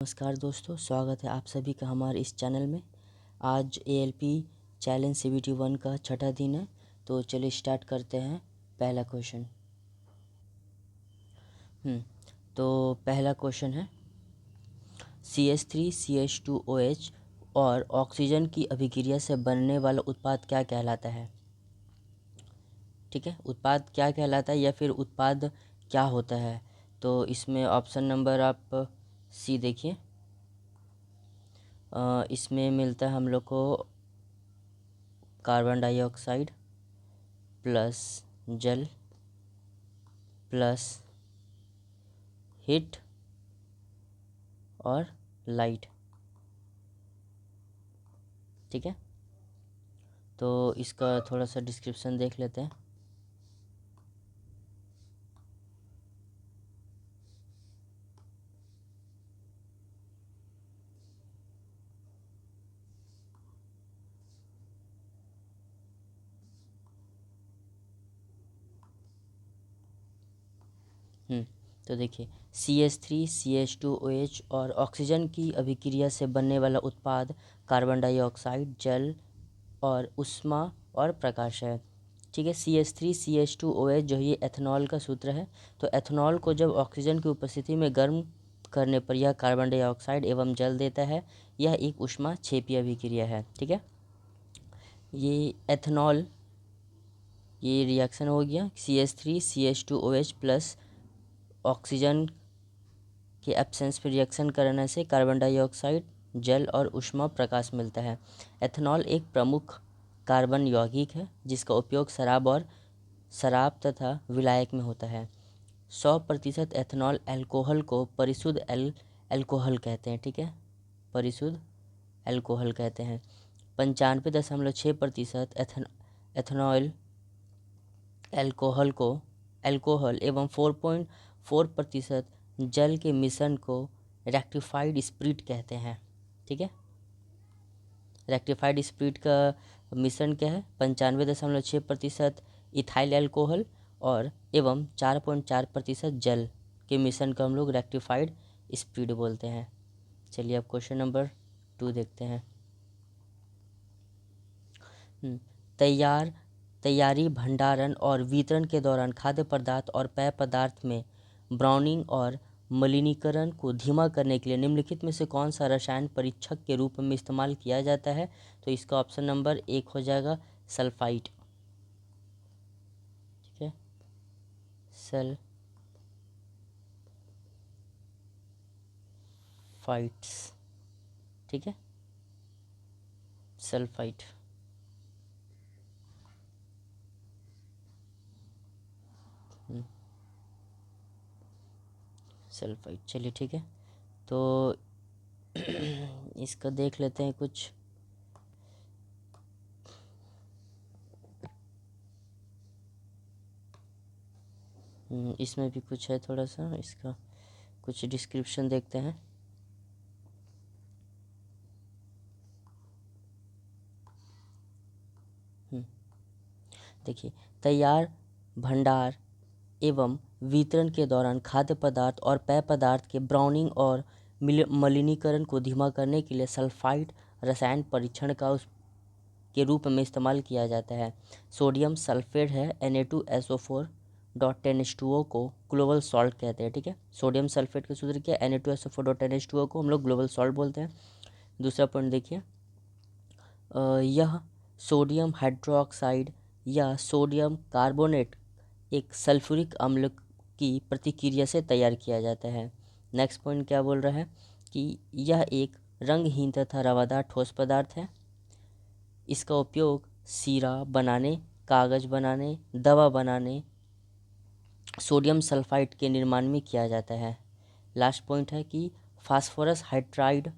नमस्कार दोस्तों, स्वागत है आप सभी का हमारे इस चैनल में। आज एएलपी चैलेंज सीबीटी 1 का छठा दिन है, तो चलिए स्टार्ट करते हैं। पहला क्वेश्चन तो पहला क्वेश्चन है CH3CH2OH और ऑक्सीजन की अभिक्रिया से बनने वाला उत्पाद क्या कहलाता है। ठीक है, उत्पाद क्या कहलाता है या फिर उत्पाद क्या होता है। तो इसमें ऑप्शन नंबर आप सी देखिए। इसमें मिलता है हम लोग को कार्बन डाइऑक्साइड प्लस जल प्लस हीट और लाइट। ठीक है, तो इसका थोड़ा सा डिस्क्रिप्शन देख लेते हैं। तो देखिए CH3CH2OH और ऑक्सीजन की अभिक्रिया से बनने वाला उत्पाद कार्बन डाइऑक्साइड, जल और ऊष्मा और प्रकाश है। ठीक है, CH3CH2OH जो ये एथेनॉल का सूत्र है। तो एथेनॉल को जब ऑक्सीजन की उपस्थिति में गर्म करने पर यह कार्बन डाइऑक्साइड एवं जल देता है। यह एक ऊष्मा क्षेपीय अभिक्रिया है। ठीक है, ये एथेनॉल ये रिएक्शन हो गया CH3CH2OH प्लस ऑक्सीजन के एब्सेंस पे रिएक्शन करने से कार्बन डाइऑक्साइड, जल और ऊष्मा प्रकाश मिलता है। एथेनॉल एक प्रमुख कार्बन यौगिक है जिसका उपयोग शराब तथा विलायक में होता है। 100% एथेनॉल अल्कोहल को परिशुद्ध अल्कोहल कहते हैं। ठीक है, परिशुद्ध अल्कोहल कहते हैं। 95.6% एथेनॉल अल्कोहल एवं 4.4% जल के मिश्रण को रेक्टिफाइड स्पिरिट कहते हैं। ठीक है, रेक्टिफाइड स्पिरिट का मिश्रण क्या है? 95.6% इथाइल अल्कोहल और एवं 4.4% जल के मिश्रण को हम लोग रेक्टिफाइड स्पिरिट बोलते हैं। चलिए अब क्वेश्चन नंबर 2 देखते हैं। तैयारी, भंडारण और वितरण के दौरान खाद्य पदार्थ और पेय पदार्थ में ब्राउनिंग और मलिनीकरण को धीमा करने के लिए निम्नलिखित में से कौन सा रसायन परीक्षक के रूप में इस्तेमाल किया जाता है। तो इसका ऑप्शन नंबर 1 हो जाएगा सल्फाइड। ठीक है, सल्फाइड्स। ठीक है, सल्फाइड। सल्फाइड। चलिए ठीक है, तो इसका देख लेते हैं कुछ। इसमें भी कुछ है, थोड़ा सा इसका कुछ डिस्क्रिप्शन देखते हैं। देखिए, तैयार, भंडार एवं वितरण के दौरान खाद्य पदार्थ और पेय पदार्थ के ब्राउनिंग और मलिनीकरण को धीमा करने के लिए सल्फाइड रसायन परीक्षण के रूप में इस्तेमाल किया जाता है। सोडियम सल्फेट है Na2SO4.10H2O को ग्लोबल सॉल्ट कहते हैं। ठीक है, सोडियम सल्फेट का सूत्र क्या है? Na2SO4.10H2O को हम लोग ग्लोबल सॉल्ट बोलते हैं। दूसरा पॉइंट देखिए, यह सोडियम हाइड्रोक्साइड या सोडियम कार्बोनेट एक सल्फ्यूरिक अम्ल की प्रतिक्रिया से तैयार किया जाता है। नेक्स्ट पॉइंट क्या बोल रहा है कि यह एक रंगहीन तथा रवादार ठोस पदार्थ है। इसका उपयोग सीरा बनाने, कागज़ बनाने, दवा बनाने, सोडियम सल्फाइड के निर्माण में किया जाता है। लास्ट पॉइंट है कि फास्फोरस हाइड्राइड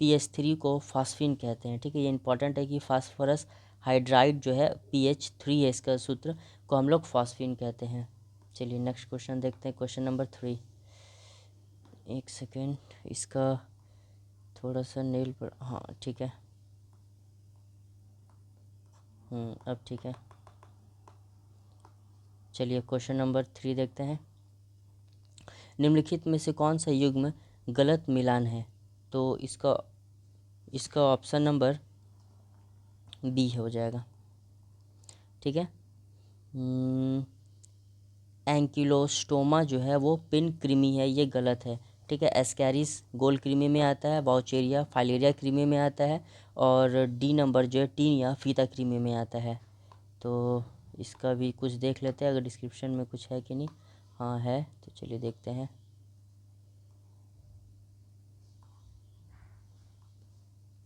PH3 को फास्फिन कहते हैं। ठीक है, ये इंपॉर्टेंट है कि फास्फोरस हाइड्राइड जो है PH3 है, इसका सूत्र को हम लोग फास्फिन कहते हैं। चलिए नेक्स्ट क्वेश्चन देखते हैं, क्वेश्चन नंबर 3। एक सेकेंड, इसका थोड़ा सा नेल पर, हाँ ठीक है, अब ठीक है। चलिए क्वेश्चन नंबर 3 देखते हैं। निम्नलिखित में से कौन सा युग्म गलत मिलान है? तो इसका इसका ऑप्शन नंबर बी हो जाएगा। ठीक है। एंकिलोस्टोमा जो है वो पिन कृमि है, ये गलत है। ठीक है। एस्कैरिस गोल कृमि में आता है, बाउचेरिया फाइलेरिया कृमि में आता है, और डी नंबर जो है टीनिया फीता कृमि में आता है। तो इसका भी कुछ देख लेते हैं अगर डिस्क्रिप्शन में कुछ है कि नहीं। हाँ है, तो चलिए देखते हैं।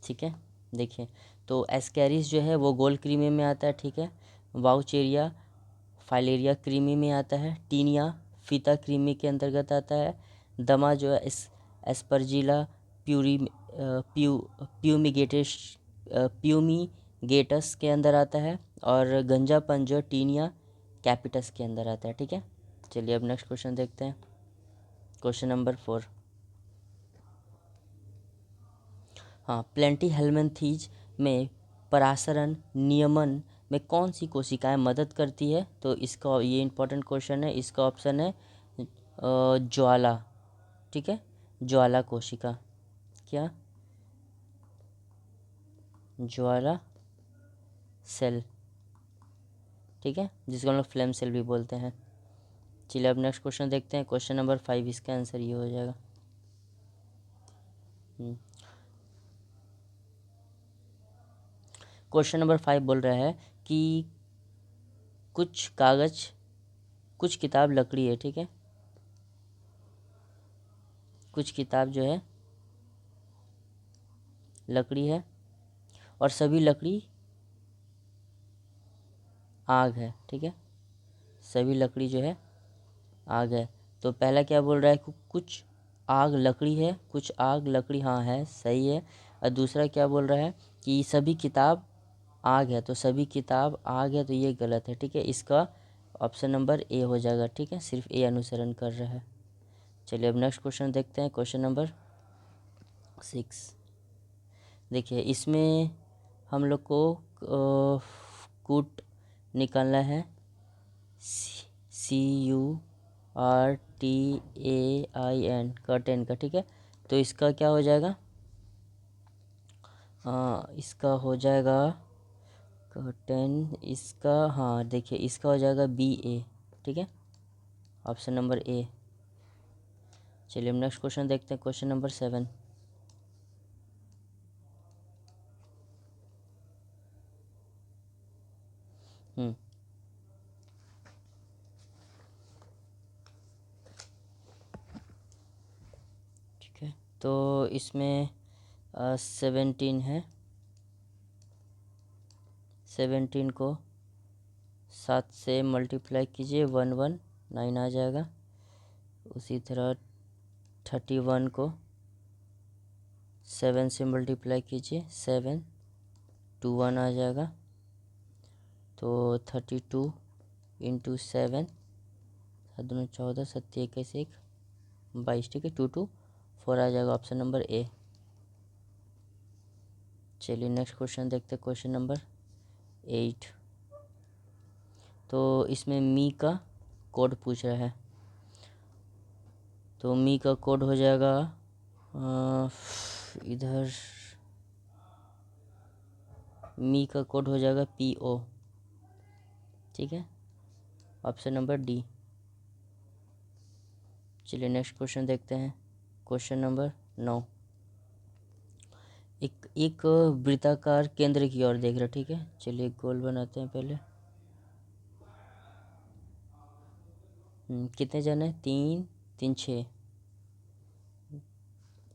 ठीक है, देखिए तो एस्कैरिस जो है वो गोल क्रीमी में आता है। ठीक है। वाउचेरिया फाइलेरिया क्रीमी में आता है। टीनिया फीता क्रीमी के अंतर्गत आता है। दमा जो है एस्परजिला प्यूरी प्यूमिगेटिस प्यूमिगेटस के अंदर आता है। और गंजापन जो टीनिया कैपिटस के अंदर आता है। ठीक है। चलिए अब नेक्स्ट क्वेश्चन देखते हैं। Question number 4। हाँ, प्लेंटी हेलमिंथीज में परासरण नियमन में कौन सी कोशिकाएं मदद करती है? तो इसका ये इंपॉर्टेंट क्वेश्चन है। इसका ऑप्शन है ज्वाला। ठीक है, ज्वाला कोशिका। क्या? ज्वाला सेल। ठीक है, जिसको हम लोग फ्लेम सेल भी बोलते हैं। चलिए अब नेक्स्ट क्वेश्चन देखते हैं। क्वेश्चन नंबर 5, इसका आंसर ये हो जाएगा। क्वेश्चन नंबर 5 बोल रहा है कि कुछ कागज कुछ किताब लकड़ी है। ठीक है, कुछ किताब जो है लकड़ी है, और सभी लकड़ी आग है। ठीक है, सभी लकड़ी जो है आग है। तो पहला क्या बोल रहा है कि कुछ आग लकड़ी है, कुछ आग लकड़ी, हाँ है, सही है। और दूसरा क्या बोल रहा है कि सभी किताब आग है, तो सभी किताब आग है, तो ये गलत है। ठीक है, इसका ऑप्शन नंबर ए हो जाएगा। ठीक है, सिर्फ ए अनुसरण कर रहा है। चलिए अब नेक्स्ट क्वेश्चन देखते हैं। Question number 6। देखिए इसमें हम लोग को कूट निकालना है। CURTAIN कर्टेन का। ठीक है, तो इसका क्या हो जाएगा? इसका हो जाएगा कर्टेन, इसका, हाँ देखिए इसका हो जाएगा BA। ठीक है, ऑप्शन नंबर ए। चलिए हम नेक्स्ट क्वेश्चन देखते हैं। Question number 7। ठीक है, तो इसमें 17 है। 17 को 7 से मल्टीप्लाई कीजिए, 119 आ जाएगा। उसी तरह 31 को 7 से मल्टीप्लाई कीजिए, 721 आ जाएगा। तो 32 इंटू 7, 7 14, 7 21 1 22। ठीक है, 224 आ जाएगा, ऑप्शन नंबर ए। चलिए नेक्स्ट क्वेश्चन देखते हैं। Question number 8। तो इसमें मी का कोड पूछ रहा है। तो मी का कोड हो जाएगा इधर, मी का कोड हो जाएगा PO। ठीक है, ऑप्शन नंबर डी। चलिए नेक्स्ट क्वेश्चन देखते हैं। Question number 9। एक वृत्ताकार केंद्र की ओर देख रहा। ठीक है, चलिए गोल बनाते हैं पहले। कितने जन है? 3 3 6,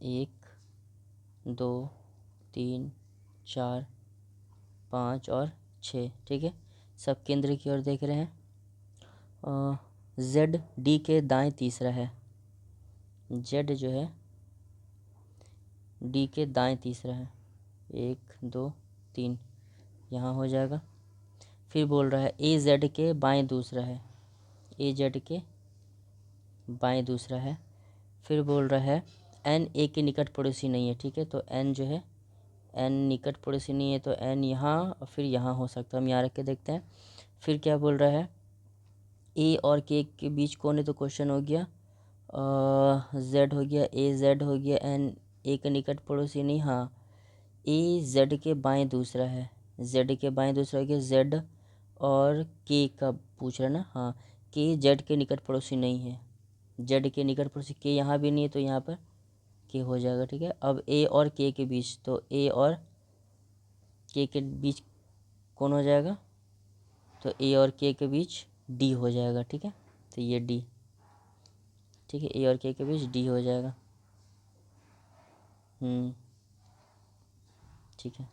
1 2 3 4 5 और 6। ठीक है, सब केंद्र की ओर देख रहे हैं। ZD के दाएं तीसरा है। Z जो है D के दाएं तीसरा है। 1 2 3 यहाँ हो जाएगा। फिर बोल रहा है AZ के बाएं दूसरा है। AZ के बाएं दूसरा है। फिर बोल रहा है NA के निकट पड़ोसी नहीं है। ठीक है, तो N जो है, N निकट पड़ोसी नहीं है, तो N यहाँ और फिर यहाँ हो सकता है। हम यहाँ रख के देखते हैं। फिर क्या बोल रहा है? A और K के बीच कौन है? तो क्वेश्चन हो गया Z हो गया, AZ हो गया, N ए के निकट पड़ोसी नहीं, हाँ ए जेड के बाएं दूसरा है, जेड के बाएं दूसरा है कि जेड और के का पूछ रहा ना, हाँ के जेड के निकट पड़ोसी नहीं है, जेड के निकट पड़ोसी के यहाँ भी नहीं है तो यहाँ पर के हो जाएगा। ठीक है, अब ए और के बीच, तो ए और के बीच कौन हो जाएगा, तो ए और के बीच डी हो जाएगा। ठीक है, तो ये डी, ठीक है, ए और के बीच डी हो जाएगा। ठीक है,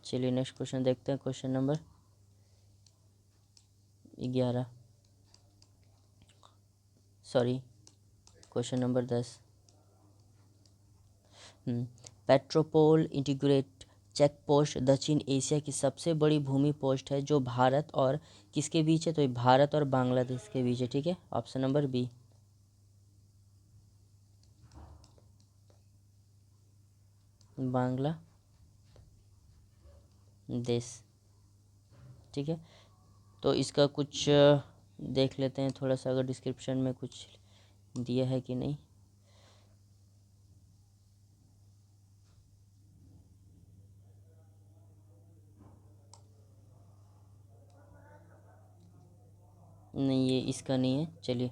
चलिए नेक्स्ट क्वेश्चन देखते हैं, question number 11, sorry question number 10। Petrapole integrate check post दक्षिण एशिया की सबसे बड़ी भूमि पोस्ट है जो भारत और किसके बीच है, तो ये भारत और बांग्लादेश के बीच है। ठीक है, ऑप्शन नंबर बी, बांग्लादेश। ठीक है, तो इसका कुछ देख लेते हैं थोड़ा सा, अगर डिस्क्रिप्शन में कुछ दिया है कि नहीं। नहीं, ये इसका नहीं है, चलिए।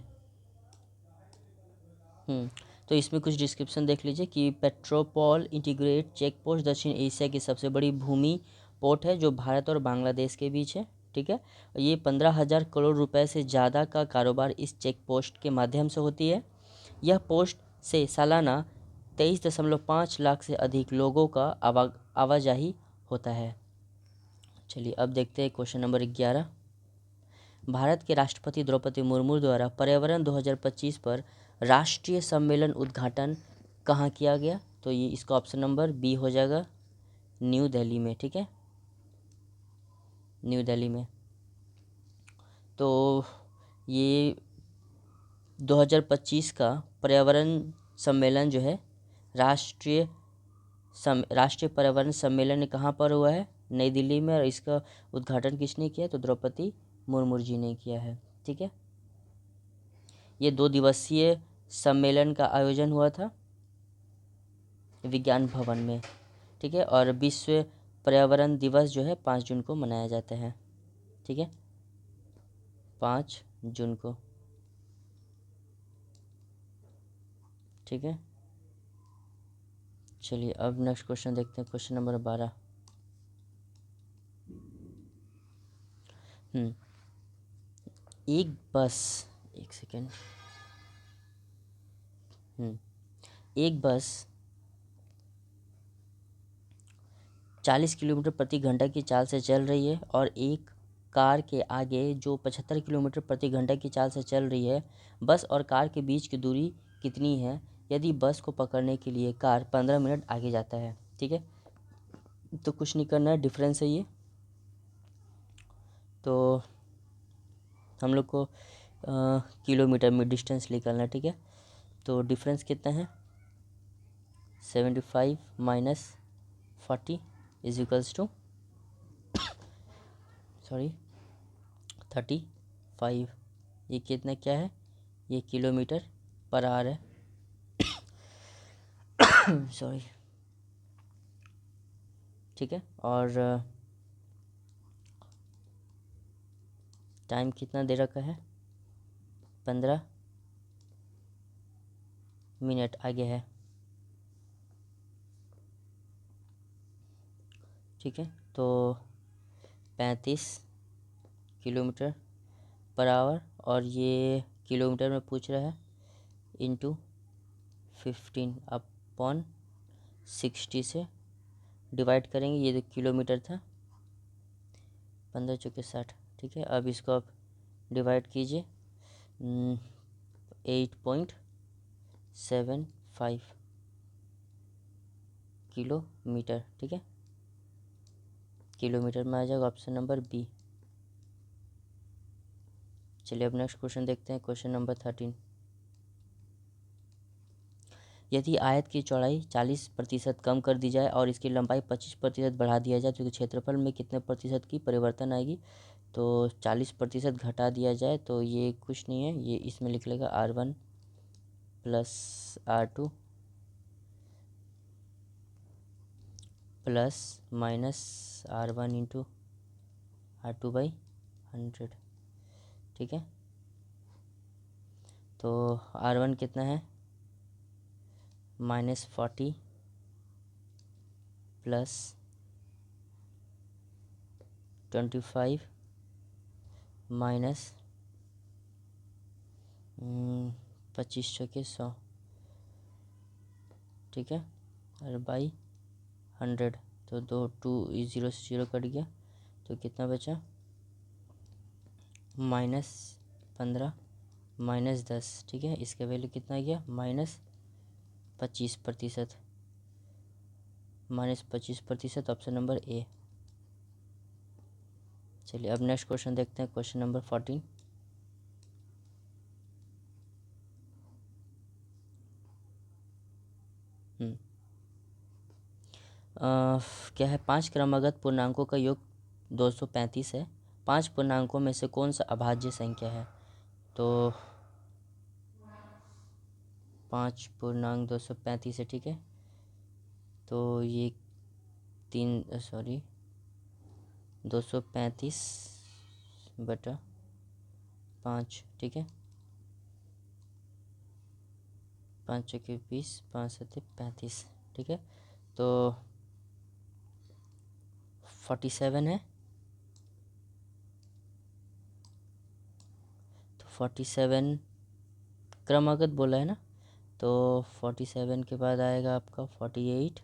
तो इसमें कुछ डिस्क्रिप्शन देख लीजिए कि पेट्रोपोल इंटीग्रेट चेक पोस्ट दक्षिण एशिया की सबसे बड़ी भूमि पोर्ट है जो भारत और बांग्लादेश के बीच है। ठीक है, ये 15,000 करोड़ रुपए से ज़्यादा का कारोबार इस चेक पोस्ट के माध्यम से होती है। यह पोस्ट से सालाना 23.5 लाख से अधिक लोगों का आवाजाही होता है। चलिए अब देखते हैं क्वेश्चन नंबर 11। भारत के राष्ट्रपति द्रौपदी मुर्मू द्वारा पर्यावरण 2025 पर राष्ट्रीय सम्मेलन उद्घाटन कहाँ किया गया, तो ये इसका ऑप्शन नंबर बी हो जाएगा, न्यू दिल्ली में। ठीक है, न्यू दिल्ली में। तो ये 2025 का पर्यावरण सम्मेलन जो है राष्ट्रीय पर्यावरण सम्मेलन कहाँ पर हुआ है, नई दिल्ली में, और इसका उद्घाटन किसने किया, तो द्रौपदी मुर्मू जी ने किया है। ठीक है, ये 2 दिवसीय सम्मेलन का आयोजन हुआ था विज्ञान भवन में। ठीक है, और विश्व पर्यावरण दिवस जो है 5 जून को मनाया जाता है। ठीक है, 5 जून को। ठीक है, चलिए अब नेक्स्ट क्वेश्चन देखते हैं, क्वेश्चन नंबर 12। एक बस, एक सेकेंड, एक बस 40 किलोमीटर प्रति घंटा की चाल से चल रही है और एक कार के आगे जो 75 किलोमीटर प्रति घंटा की चाल से चल रही है। बस और कार के बीच की दूरी कितनी है यदि बस को पकड़ने के लिए कार 15 मिनट आगे जाता है। ठीक है, तो कुछ नहीं करना है, डिफरेंस है ये। तो हम लोग को किलोमीटर में डिस्टेंस निकालना है। ठीक है, तो डिफरेंस कितना है, 75 माइनस 40 इज इक्वल्स टू 35। ये कितना क्या है, ये किलोमीटर पर आवर है। सॉरी। ठीक है, और टाइम कितना दे रखा है, 15 मिनट आगे है। ठीक है, तो 35 किलोमीटर पर आवर, और ये किलोमीटर में पूछ रहा है, इंटू 15 अपॉन 60 से डिवाइड करेंगे। ये जो किलोमीटर था 15 चौके 60। ठीक है, अब इसको आप डिवाइड कीजिए 8.75 किलोमीटर। ठीक है, किलोमीटर में आ जाएगा ऑप्शन नंबर बी। चलिए अब नेक्स्ट क्वेश्चन देखते हैं, क्वेश्चन नंबर 13। यदि आयत की चौड़ाई 40% कम कर दी जाए और इसकी लंबाई 25% बढ़ा दिया जाए तो क्षेत्रफल में कितने प्रतिशत की परिवर्तन आएगी, तो 40% घटा दिया जाए तो ये कुछ नहीं है, ये इसमें लिख लेगा R1 + R2 plus minus R1 into R2/100, ठीक है। तो R1 कितना है, -40 प्लस 25 माइनस 25 चौके 100, ठीक है, और बाई 100। तो 0 से 0 कट गया, तो कितना बचा, -15 -10, ठीक है। इसका वैल्यू कितना गया, -25%, -25%, ऑप्शन नंबर ए। चलिए अब नेक्स्ट क्वेश्चन देखते हैं, क्वेश्चन नंबर 14। क्या है, 5 क्रमागत पूर्णांकों का योग 235 है। 5 पूर्णांकों में से कौन सा अभाज्य संख्या है। तो 5 पूर्णांक 235 है, ठीक है। तो ये 235/5, ठीक है। 5 चौके 20, 5 सत्ते 35, ठीक है। तो 47 है, तो 47 क्रमागत बोला है ना, तो 47 के बाद आएगा आपका 48,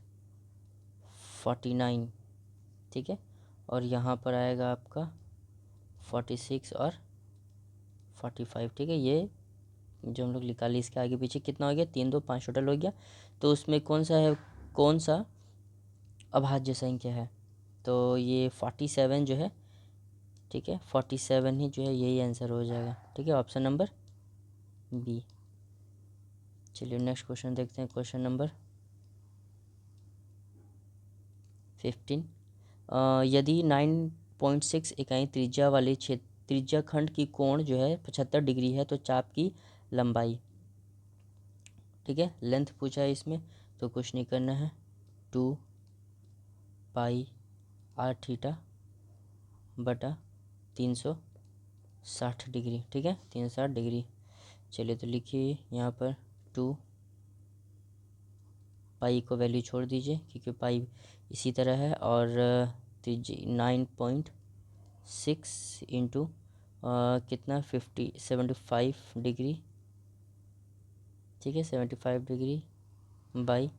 49, ठीक है। और यहाँ पर आएगा आपका 46 और 45, ठीक है। ये जो हम लोग निकाले, इसके आगे पीछे कितना हो गया, 3 2 5 टोटल हो गया। तो उसमें कौन सा है, कौन सा अभाज्य संख्या है। तो ये 47 जो है, ठीक है, 47 ही जो है, यही आंसर हो जाएगा, ठीक है, ऑप्शन नंबर बी। चलिए नेक्स्ट क्वेश्चन देखते हैं, क्वेश्चन नंबर 15। यदि 9.6 इकाई त्रिज्या वाले त्रिज्या खंड की कोण जो है 75 डिग्री है, तो चाप की लंबाई, ठीक है, लेंथ पूछा है इसमें, तो कुछ नहीं करना है, 2 पाई r थीटा बटा 360 डिग्री, ठीक है, 360 डिग्री। चलिए तो लिखिए यहाँ पर 2 पाई को वैल्यू छोड़ दीजिए, क्योंकि पाई इसी तरह है, और त्रिज्या 9.6 इंटू कितना 75 डिग्री, ठीक है, 75 डिग्री बाई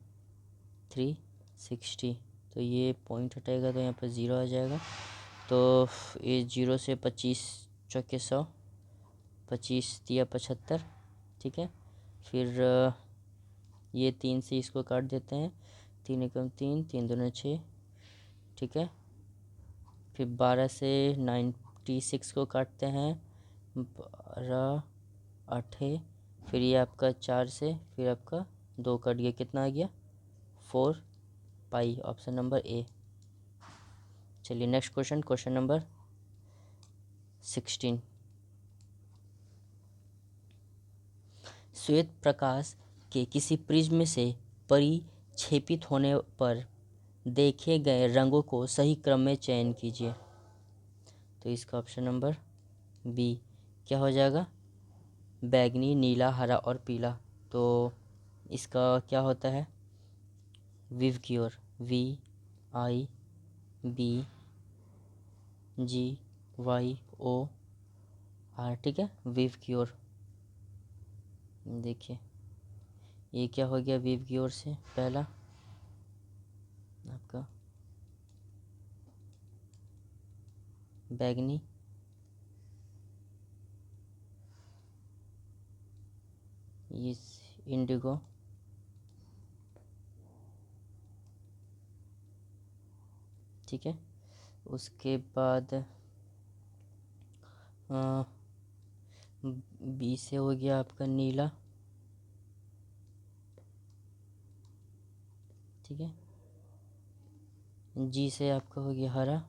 360। तो ये पॉइंट हटेगा, तो यहाँ पर 0 आ जाएगा। तो ये 0 से 25 चौके 100, 25 दिया 75, ठीक है। फिर ये 3 से इसको काट देते हैं, 3 एकम 3, 3 दूना 6, ठीक है। फिर 12 से 96 को काटते हैं, 12 8, फिर ये आपका 4 से, फिर आपका 2 कट गया, कितना आ गया, 4 पाई, ऑप्शन नंबर ए। चलिए नेक्स्ट क्वेश्चन, क्वेश्चन नंबर 16। श्वेत प्रकाश के किसी प्रिज्म से परिक्षेपित होने पर देखे गए रंगों को सही क्रम में चयन कीजिए। तो इसका ऑप्शन नंबर बी क्या हो जाएगा, बैगनी, नीला, हरा और पीला। तो इसका क्या होता है, विवग्योर, VIVGYOR, ठीक है, विवग्योर। देखिए ये क्या हो गया, विवग्योर से पहला आपका बैगनी, इस इंडिगो, ठीक है। उसके बाद बी से हो गया आपका नीला, ठीक है। जी से आपका हो गया हरा,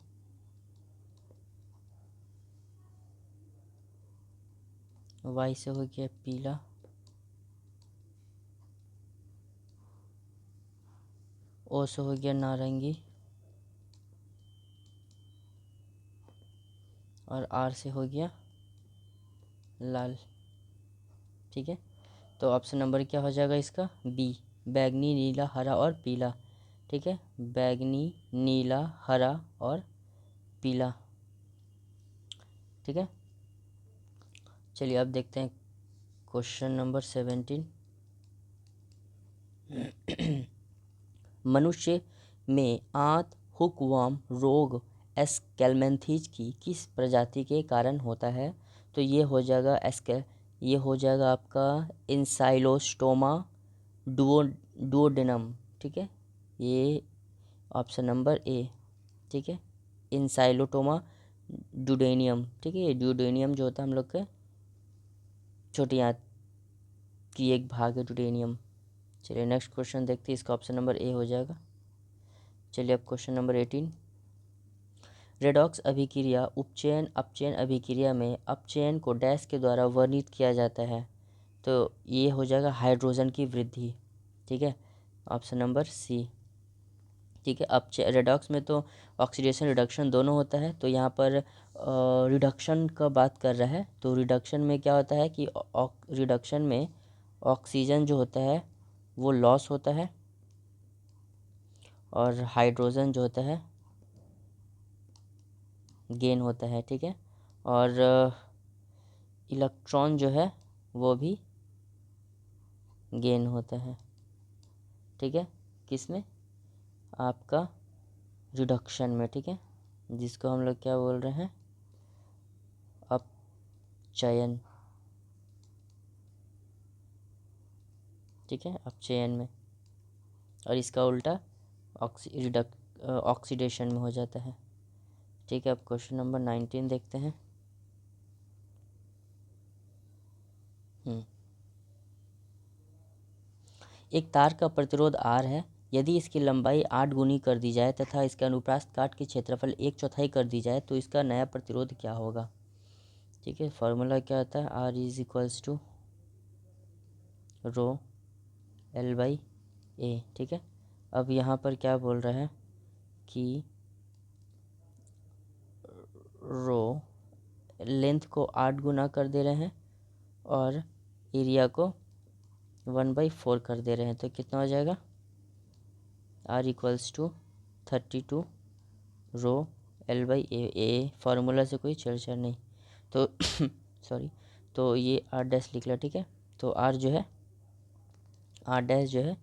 वाई से हो गया पीला, ओ से हो गया नारंगी, और आर से हो गया लाल। ठीक है, तो ऑप्शन नंबर क्या हो जाएगा इसका? बी, बैगनी, नीला, हरा और पीला। ठीक है, बैगनी, नीला, हरा और पीला। ठीक है, चलिए अब देखते हैं क्वेश्चन नंबर 17। मनुष्य में आंत हुकवर्म रोग एस्केलमेंथीज की किस प्रजाति के कारण होता है? तो ये हो जाएगा आपका इंसाइलोस्टोमा डुओडेनम। ठीक है, ये ऑप्शन नंबर ए। ठीक है, इंसाइलोटोमा डुडेनियम। ठीक है, ये डुडेनियम जो होता है हम लोग के छोटी आंत की एक भाग है डुडेनियम। चलिए नेक्स्ट क्वेश्चन देखते हैं, इसका ऑप्शन नंबर ए हो जाएगा। चलिए अब क्वेश्चन नंबर 18। रेडॉक्स अभिक्रिया उपचयन अपचयन अभिक्रिया में अपचयन को डैश के द्वारा वर्णित किया जाता है? तो ये हो जाएगा हाइड्रोजन की वृद्धि। ठीक है, ऑप्शन नंबर सी। ठीक है, अपचय रेडॉक्स में तो ऑक्सीडेशन रिडक्शन दोनों होता है, तो यहाँ पर रिडक्शन का बात कर रहा है। तो रिडक्शन में क्या होता है कि रिडक्शन में ऑक्सीजन जो होता है वो लॉस होता है और हाइड्रोजन जो होता है गेन होता है। ठीक है, और इलेक्ट्रॉन जो है वो भी गेन होता है। ठीक है, किस में? आपका रिडक्शन में। ठीक है, जिसको हम लोग क्या बोल रहे हैं? अपचयन। ठीक है, अपचयन में, और इसका उल्टा ऑक्सीडेशन में हो जाता है। ठीक है, अब क्वेश्चन नंबर 19 देखते हैं। एक तार का प्रतिरोध R है। यदि इसकी लंबाई 8 गुनी कर दी जाए तथा इसके अनुप्रस्थ काट की क्षेत्रफल 1/4 कर दी जाए तो इसका नया प्रतिरोध क्या होगा? ठीक है, फॉर्मूला क्या होता है? R is equals to rho L/A। ठीक है, अब यहाँ पर क्या बोल रहा है कि रो लेंथ को 8 गुना कर दे रहे हैं और एरिया को 1/4 कर दे रहे हैं, तो कितना हो जाएगा? R equals to 32 rho L/A। Formula से कोई छेड़छाड़ नहीं, तो सॉरी, तो ये R डैश लिख लो। ठीक है, तो R जो है R डैश जो है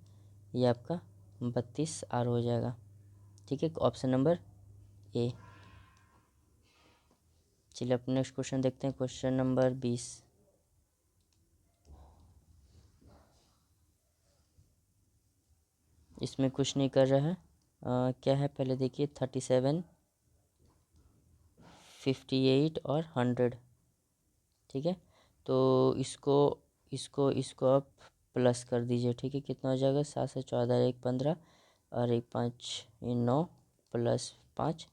ये आपका 32 R हो जाएगा। ठीक है, ऑप्शन नंबर ए। चलिए अपने नेक्स्ट क्वेश्चन देखते हैं, क्वेश्चन नंबर 20। इसमें कुछ नहीं कर रहा है। क्या है पहले देखिए, 37, 58 और 100। ठीक है, तो इसको इसको इसको आप प्लस कर दीजिए। ठीक है, कितना हो जाएगा? 7 से 14 1 15 और 1 5 9 प्लस 5,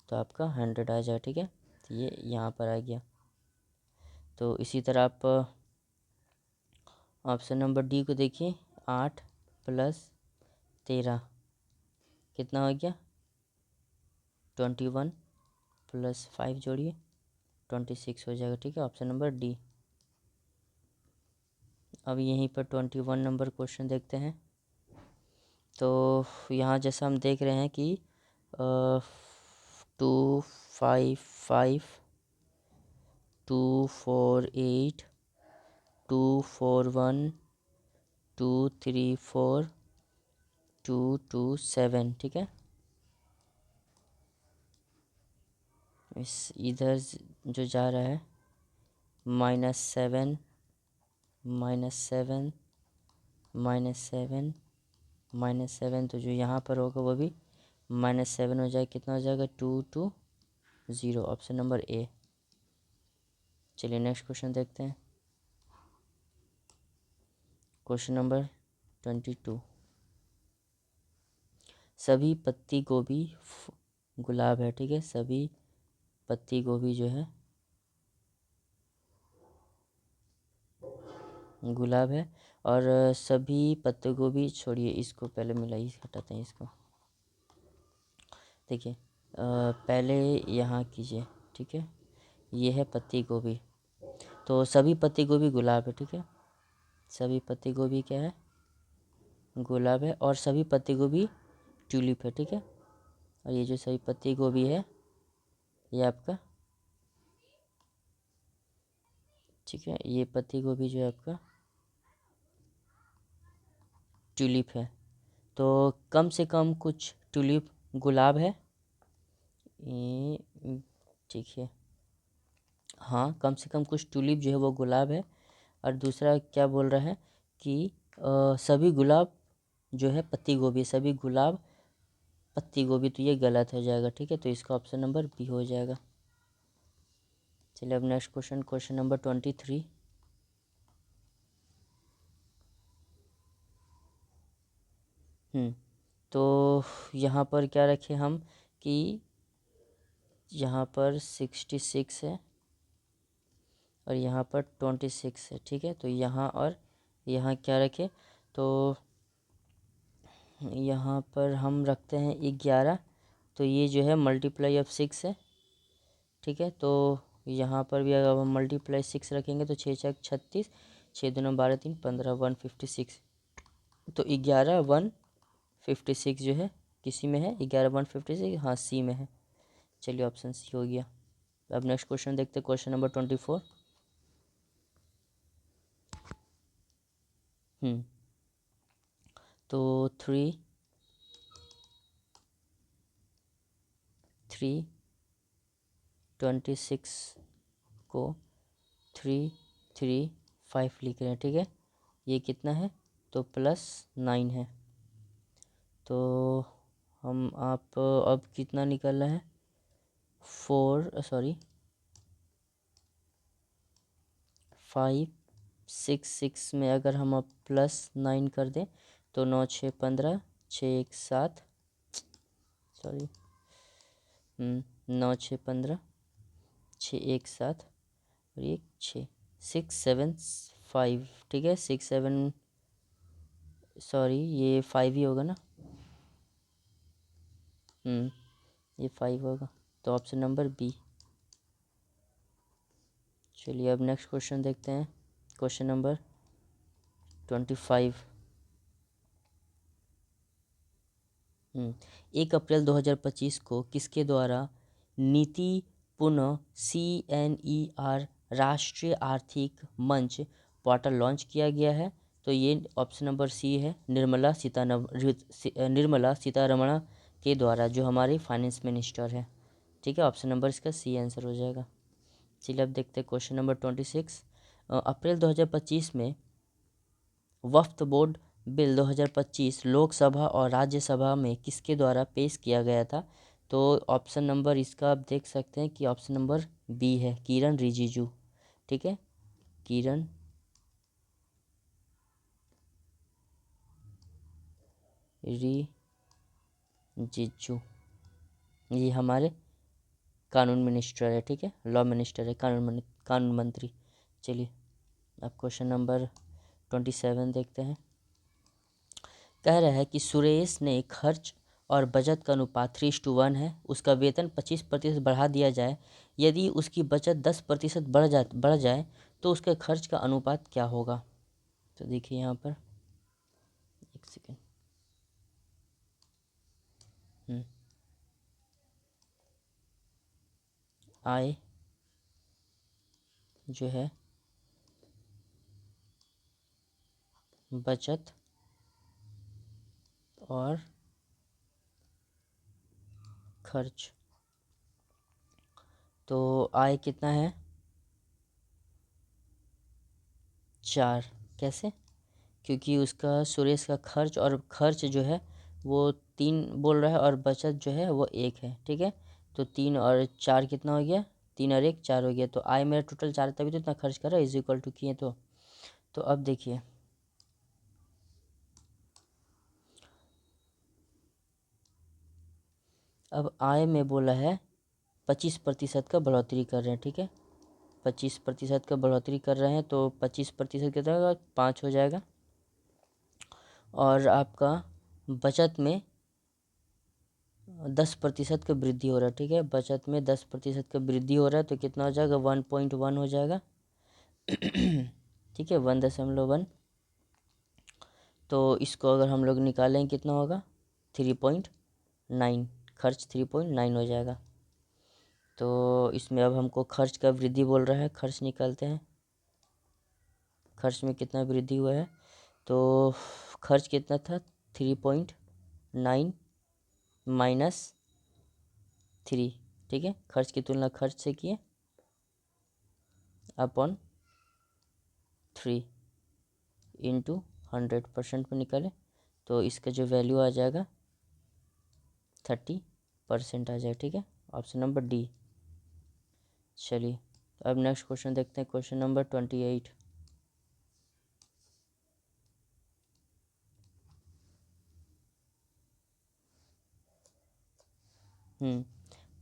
तो आपका 100 आ जाए। ठीक है, तो ये यहाँ पर आ गया। तो इसी तरह आप ऑप्शन नंबर डी को देखिए, 8 + 13 कितना हो गया? 21 + 5 जोड़िए 26 हो जाएगा। ठीक है, ऑप्शन नंबर डी। अब यहीं पर 21 नंबर क्वेश्चन देखते हैं। तो यहाँ जैसा हम देख रहे हैं कि 255 248 241 234 227। ठीक है, इस इधर जो जा रहा है -7 -7 -7 -7, तो जो यहाँ पर होगा वो भी -7 हो जाएगा। कितना हो जाएगा? 220, ऑप्शन नंबर ए। चलिए नेक्स्ट क्वेश्चन देखते हैं, क्वेश्चन नंबर 22। सभी पत्ती गोभी गुलाब है। ठीक है, सभी पत्ती गोभी जो है गुलाब है, और सभी पत्ते गोभी छोड़िए, इसको पहले मिलाइए, हटाते हैं इसको। देखिए, पहले यहाँ कीजिए। ठीक है, ये है पत्ती गोभी। तो सभी पत्ती गोभी गुलाब है, ठीक है। सभी पत्ती गोभी क्या है? गुलाब है। और सभी पत्ती गोभी ट्यूलिप है, ठीक है। और ये जो सभी पत्ती गोभी है ये आपका, ठीक है, ये पत्ती गोभी जो है आपका ट्यूलिप है। तो कम से कम कुछ ट्यूलिप गुलाब है, ये ठीक है। हाँ, कम से कम कुछ ट्यूलिप जो है वो गुलाब है। और दूसरा क्या बोल रहा है कि सभी गुलाब जो है पत्ती गोभी, सभी गुलाब पत्ती गोभी, तो ये गलत हो जाएगा, ठीक है। तो इसका ऑप्शन नंबर बी हो जाएगा। चलिए अब नेक्स्ट क्वेश्चन, क्वेश्चन नंबर 23। तो यहाँ पर क्या रखें हम कि यहाँ पर 66 है और यहाँ पर 26 है, ठीक है। तो यहाँ और यहाँ क्या रखें? तो यहाँ पर हम रखते हैं 11। तो ये जो है मल्टीप्लाई ऑफ 6 है, ठीक है। तो यहाँ पर भी अगर हम मल्टीप्लाई 6 रखेंगे तो 6×6 = 36, 6×2 = 12, 3 = 15, 156। तो 11 156 जो है किसी में है? 11 156, हाँ सी में है। चलिए ऑप्शन सी हो गया। अब नेक्स्ट क्वेश्चन देखते हैं, क्वेश्चन नंबर 24। तो 3 26 को 3 3 5 लिख रहे हैं, ठीक है। ये कितना है? तो +9 है। तो हम आप अब कितना निकल रहा है? 5 6 6 में अगर हम अब +9 कर दें तो 9 6 15, 6 1 7, सॉरी 9 6 15, 6 1 7 और 1 6, 6 7 5, ठीक है। 6 7, सॉरी ये 5 ही होगा ना। ये 5 होगा। तो ऑप्शन नंबर बी। चलिए अब नेक्स्ट क्वेश्चन देखते हैं, क्वेश्चन नंबर 25। 1 अप्रैल 2025 को किसके द्वारा नीति पुनः CNER राष्ट्रीय आर्थिक मंच पोर्टल लॉन्च किया गया है? तो ये ऑप्शन नंबर सी है, निर्मला सीतारमण के द्वारा, जो हमारे फाइनेंस मिनिस्टर है, ठीक है। ऑप्शन नंबर इसका सी आंसर हो जाएगा। चलिए अब देखते हैं क्वेश्चन नंबर 26। अप्रैल 2025 में वक्फ बोर्ड बिल 2025 लोकसभा और राज्यसभा में किसके द्वारा पेश किया गया था? तो ऑप्शन नंबर इसका आप देख सकते हैं कि ऑप्शन नंबर बी है, किरण रिजिजू, ठीक है। किरण रिजिजू, ये हमारे कानून मिनिस्टर है, ठीक है, लॉ मिनिस्टर है, कानून मंत्री। चलिए अब क्वेश्चन नंबर 27 देखते हैं। कह रहा है कि सुरेश ने खर्च और बचत का अनुपात 3:1 है, उसका वेतन 25% बढ़ा दिया जाए, यदि उसकी बचत 10% बढ़ जाए तो उसके खर्च का अनुपात क्या होगा? तो देखिए यहाँ पर एक सेकेंड। आय जो है, बचत और खर्च, तो आय कितना है? 4। कैसे? क्योंकि उसका सुरेश का खर्च और खर्च जो है वो 3 बोल रहा है और बचत जो है वो 1 है, ठीक है। तो 3 और 4 कितना हो गया? 3 और 1 4 हो गया। तो आय मेरा टोटल 4 तभी तो इतना खर्च कर रहा है, इज इक्वल टू किए तो अब देखिए, अब आय में बोला है 25% का बढ़ोतरी कर रहे हैं, ठीक है। 25% का बढ़ोतरी कर रहे हैं तो 25% कितना होगा? 5 हो जाएगा। और आपका बचत में 10% का वृद्धि हो रहा है, ठीक है, बचत में 10% का वृद्धि हो रहा है, तो कितना हो जाएगा 1.1 हो जाएगा। ठीक है, 1.1। तो इसको अगर हम लोग निकालें कितना होगा 3.9, खर्च 3.9 हो जाएगा। तो इसमें अब हमको खर्च का वृद्धि बोल रहा है, खर्च निकालते हैं, खर्च में कितना वृद्धि हुआ है। तो खर्च कितना था 3.9 -3, ठीक है, खर्च की तुलना खर्च से किए अपॉन 3 इंटू 100% में निकाले, तो इसका जो वैल्यू आ जाएगा 30% आ जाएगा, ठीक है, ऑप्शन नंबर डी। चलिए अब नेक्स्ट क्वेश्चन देखते हैं, क्वेश्चन नंबर 28। हम्म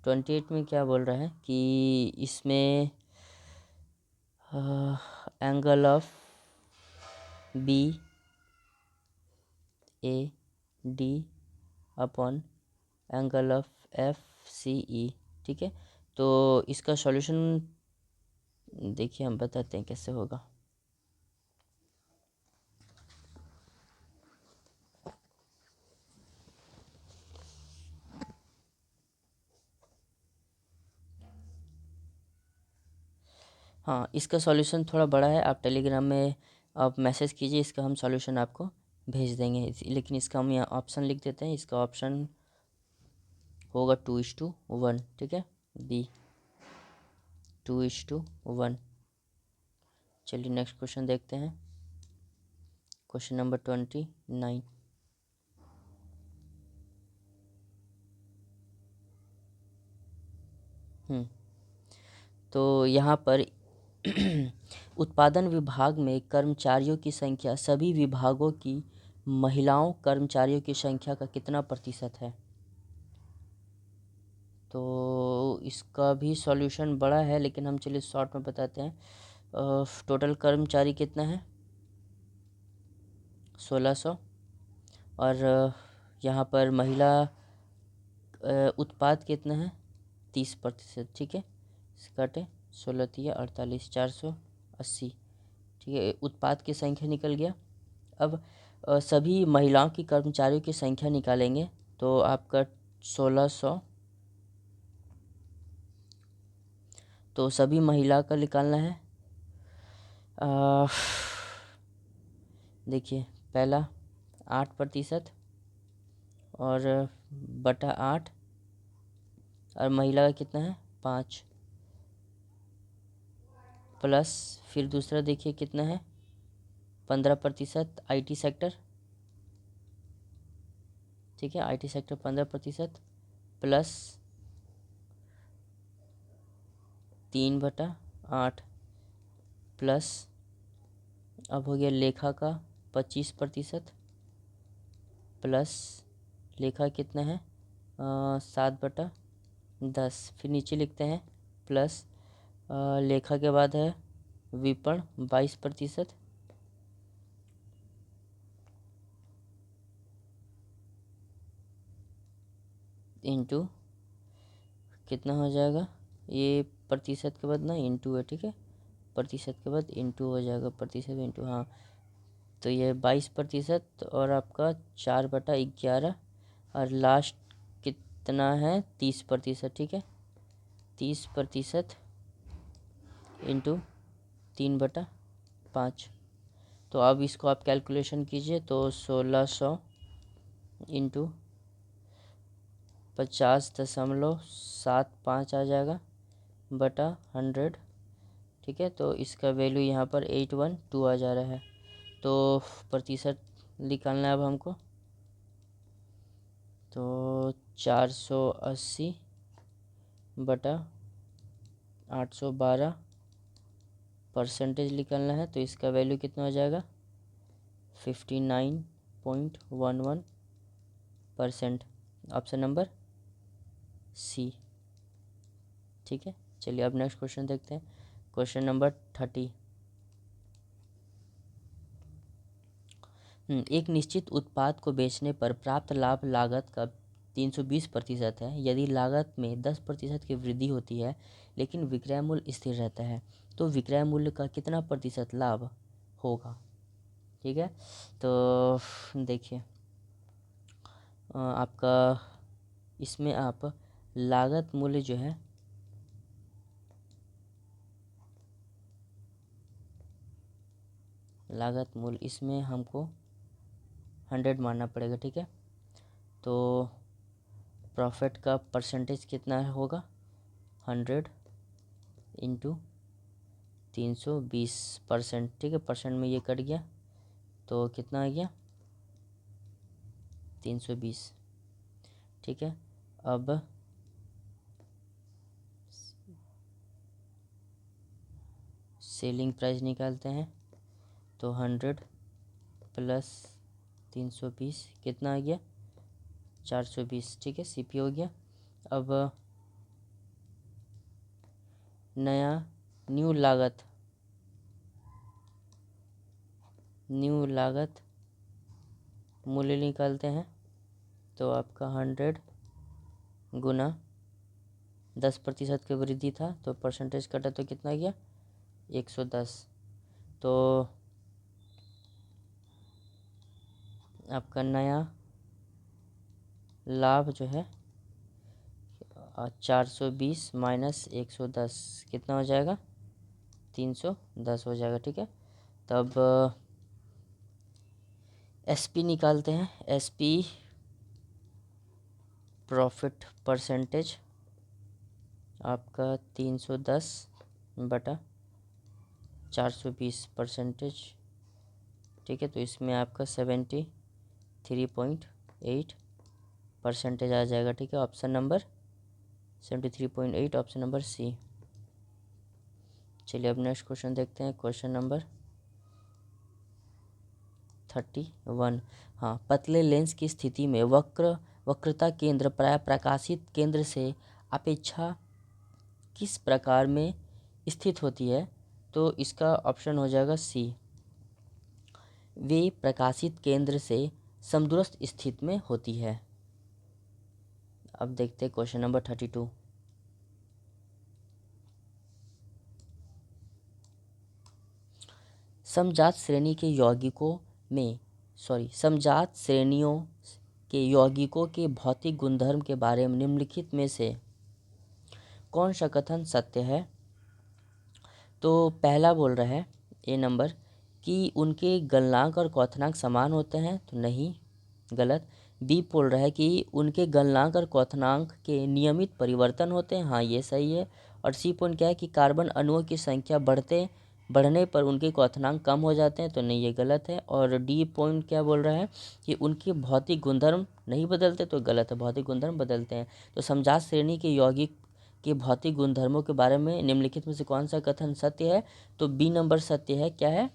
28 में क्या बोल रहा है कि इसमें angle of B A D upon angle of F C E, ठीक है। तो इसका सॉल्यूशन देखिए हम बताते हैं कैसे होगा। हाँ, इसका सॉल्यूशन थोड़ा बड़ा है, आप टेलीग्राम में आप मैसेज कीजिए, इसका हम सॉल्यूशन आपको भेज देंगे। लेकिन इसका हम यहाँ ऑप्शन लिख देते हैं, इसका ऑप्शन होगा 2:1, ठीक है, बी 2:1। चलिए नेक्स्ट क्वेश्चन देखते हैं, क्वेश्चन नंबर 29। तो यहाँ पर उत्पादन विभाग में कर्मचारियों की संख्या सभी विभागों की महिलाओं कर्मचारियों की संख्या का कितना प्रतिशत है। तो इसका भी सॉल्यूशन बड़ा है, लेकिन हम चलिए शॉर्ट में बताते हैं। टोटल कर्मचारी कितना है 1600, और यहाँ पर महिला उत्पाद कितना है 30%, ठीक है, काटे 16×3 = 48, 480, ठीक है, उत्पाद की संख्या निकल गया। अब सभी महिलाओं की कर्मचारियों की संख्या निकालेंगे, तो आपका 1600, तो सभी महिला का निकालना है। देखिए पहला 8% और बटा 8, और महिला का कितना है 5, प्लस फिर दूसरा देखिए कितना है 15% IT सेक्टर, ठीक है, IT सेक्टर 15%, प्लस 3/8, प्लस अब हो गया लेखा का 25%, प्लस लेखा कितना है 7/10, फिर नीचे लिखते हैं प्लस लेखा के बाद है विपणन 22%, इंटू कितना हो जाएगा, ये प्रतिशत के बाद ना इंटू है, ठीक है, प्रतिशत के बाद इंटू हो जाएगा, प्रतिशत इंटू, हाँ, तो ये 22% और आपका 4/11, और लास्ट कितना है 30%, ठीक है, 30% इंटू 3/5। तो अब इसको आप कैलकुलेशन कीजिए, तो 1600 इंटू 50.75 आ जाएगा बटा 100, ठीक है, तो इसका वैल्यू यहाँ पर 812 आ जा रहा है। तो प्रतिशत निकालना है अब हमको, तो 480 बटा 812 परसेंटेज निकालना है, तो इसका वैल्यू कितना हो जाएगा 59.11%, ऑप्शन नंबर सी, ठीक है। चलिए अब नेक्स्ट क्वेश्चन देखते हैं, क्वेश्चन नंबर 30। एक निश्चित उत्पाद को बेचने पर प्राप्त लाभ लागत का 320% है। यदि लागत में 10% की वृद्धि होती है लेकिन विक्रय मूल्य स्थिर रहता है तो विक्रय मूल्य का कितना प्रतिशत लाभ होगा। ठीक है, तो देखिए आपका इसमें आप लागत मूल्य जो है लागत मूल्य इसमें हमको 100 मानना पड़ेगा। ठीक है, तो प्रॉफिट का परसेंटेज कितना होगा 100 इंटू 320%। ठीक है, परसेंट में ये कट गया तो कितना आ गया 320। ठीक है, अब सेलिंग प्राइस निकालते हैं तो 100 प्लस 320 कितना आ गया 420। ठीक है, सीपी हो गया। अब नया न्यू लागत मूल्य निकालते हैं तो आपका 100 गुना 10% की वृद्धि था तो परसेंटेज कटा तो कितना गया 110। तो आपका नया लाभ जो है 420 माइनस 110 कितना हो जाएगा 310 हो जाएगा। ठीक है, तब एसपी निकालते हैं। एसपी प्रॉफिट परसेंटेज आपका 310 बटा 420%। ठीक है, तो इसमें आपका 73.8% आ जाएगा। ठीक है, option number 73.8 option number C. चलिए अब नेक्स्ट क्वेश्चन देखते हैं। Question number 31। हाँ, पतले लेंस की स्थिति में वक्रता केंद्र प्राय प्रकाशित केंद्र से अपेक्षा किस प्रकार में स्थित होती है। तो इसका ऑप्शन हो जाएगा सी, वे प्रकाशित केंद्र से समदूरस्थ स्थिति में होती है। अब देखते हैं क्वेश्चन नंबर 32। समजात श्रेणियों के यौगिकों के भौतिक गुणधर्म के बारे में निम्नलिखित में से कौन सा कथन सत्य है। तो पहला बोल रहा है ए नंबर कि उनके गलनांक और क्वथनांक समान होते हैं, तो नहीं, गलत। बी बोल रहा है कि उनके गलनांक और क्वथनांक के नियमित परिवर्तन होते हैं, हाँ ये सही है। और सी पॉइंट क्या है कि कार्बन अणुओं की संख्या बढ़ने पर उनके क्वथनांक कम हो जाते हैं, तो नहीं ये गलत है। और डी पॉइंट क्या बोल रहा है कि उनके भौतिक गुणधर्म नहीं बदलते, तो गलत है, भौतिक गुणधर्म बदलते हैं। तो समजात श्रेणी के यौगिक के भौतिक गुणधर्मों के बारे में निम्नलिखित में से कौन सा कथन सत्य है। तो बी नंबर सत्य है। क्या है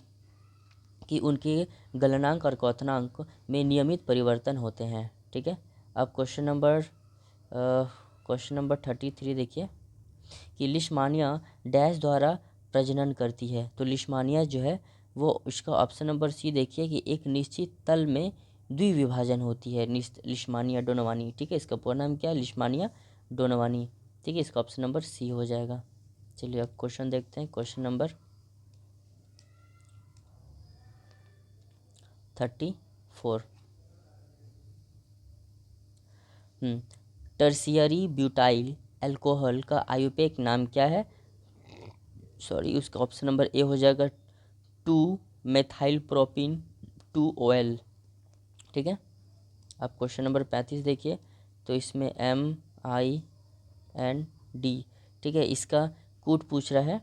कि उनके गलनांक और क्वथनांक में नियमित परिवर्तन होते हैं। ठीक है, अब क्वेश्चन नंबर 33 देखिए कि लिशमानिया डैश द्वारा प्रजनन करती है। तो लिशमानिया जो है वो इसका ऑप्शन नंबर सी देखिए कि एक निश्चित तल में द्विविभाजन होती है, लिशमानिया डोनोवानी। ठीक है, इसका पूरा नाम क्या है लिशमानिया डोनोवानी। ठीक है, इसका ऑप्शन नंबर सी हो जाएगा। चलिए अब क्वेश्चन देखते हैं। Question number 34। Tertiary butyl alcohol का आयुर्वेदिक नाम क्या है। सॉरी, उसका ऑप्शन नंबर ए हो जाएगा 2 मेथाइल प्रोपिन 2 OL। ठीक है, अब क्वेश्चन नंबर 35 देखिए तो इसमें MIND। ठीक है, इसका कोड पूछ रहा है।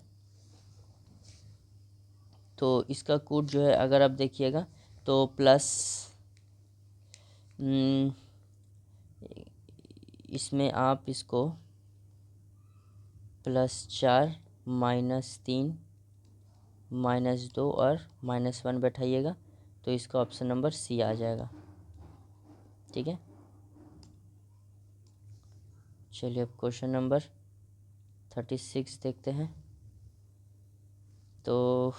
तो इसका कोड जो है अगर आप देखिएगा तो प्लस इसमें आप इसको +4 -3 -2 और -1 बैठाइएगा तो इसका ऑप्शन नंबर सी आ जाएगा। ठीक है, चलिए अब क्वेश्चन नंबर 36 देखते हैं। तो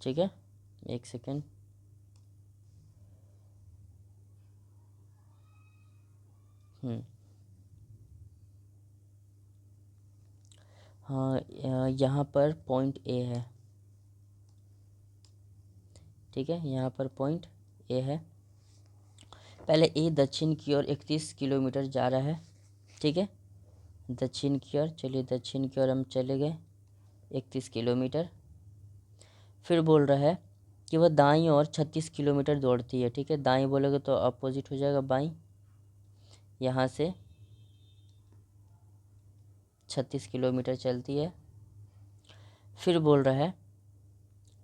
ठीक है, एक सेकेंड। हाँ, यहाँ पर पॉइंट ए है, ठीक है, यहाँ पर पॉइंट ए है। पहले ए दक्षिण की ओर 31 किलोमीटर जा रहा है, ठीक है, दक्षिण की ओर। चलिए दक्षिण की ओर हम चले गए 31 किलोमीटर। फिर बोल रहा है कि वह दाईं ओर 36 किलोमीटर दौड़ती है, ठीक है। दाईं बोलोगे तो अपोजिट हो जाएगा बाईं, यहाँ से 36 किलोमीटर चलती है। फिर बोल रहा है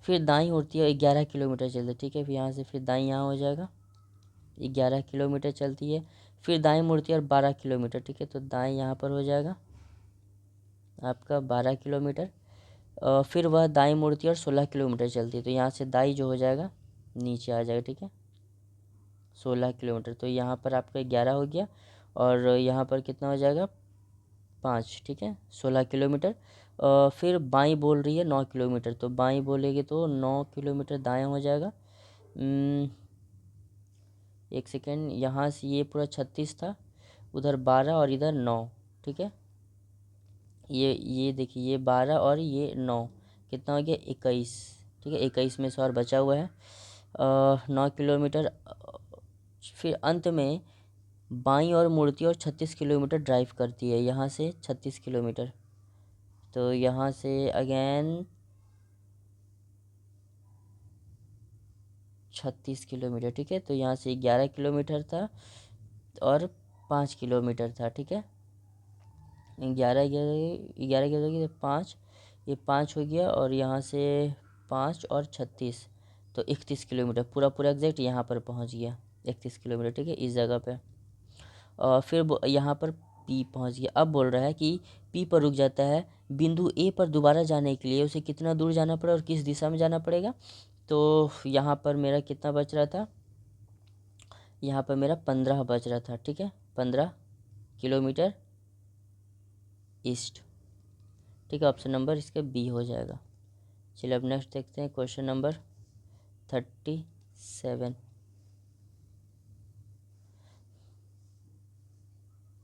फिर दाईं होती है 11 किलोमीटर चलती है, ठीक है। फिर यहाँ से फिर दाईं यहाँ हो जाएगा, 11 किलोमीटर चलती है। फिर दाईं मुड़ती है और 12 किलोमीटर, ठीक है। तो दाईं यहाँ पर हो जाएगा आपका 12 किलोमीटर। फिर वह दाईं मुड़ती है और 16 किलोमीटर चलती है, तो यहाँ से दाईं जो हो जाएगा नीचे आ जाएगा, ठीक है, 16 किलोमीटर। तो यहाँ पर आपका 11 हो गया और यहाँ पर कितना हो जाएगा 5, ठीक है, 16 किलोमीटर। फिर बाईं बोल रही है 9 किलोमीटर, तो बाईं बोलेगी तो 9 किलोमीटर दायां हो जाएगा। एक सेकेंड, यहाँ से ये पूरा 36 था, उधर 12 और इधर 9, ठीक है। ये देखिए, ये 12 और ये 9 कितना हो गया 21, ठीक है। 21 में से और बचा हुआ है 9 किलोमीटर। फिर अंत में बाईं और मुड़ती और 36 किलोमीटर ड्राइव करती है, यहाँ से 36 किलोमीटर। तो यहाँ से अगेन 36 किलोमीटर, ठीक है। तो यहाँ से 11 किलोमीटर था और 5 किलोमीटर था, ठीक है। 11 11 11 11 5, ये 5 हो गया और यहाँ से 5 और 36, तो 31 किलोमीटर पूरा पूरा एग्जैक्ट यहाँ पर पहुँच गया 31 किलोमीटर, ठीक है, इस जगह पे। और फिर यहाँ पर पी पहुँच गया। अब बोल रहा है कि पी पर रुक जाता है, बिंदु ए पर दोबारा जाने के लिए उसे कितना दूर जाना पड़ेगा और किस दिशा में जाना पड़ेगा। तो यहाँ पर मेरा कितना बच रहा था, यहाँ पर मेरा 15 बच रहा था, ठीक है, 15 किलोमीटर ईस्ट, ठीक है। ऑप्शन नंबर इसका बी हो जाएगा। चलिए अब नेक्स्ट देखते हैं क्वेश्चन नंबर 37,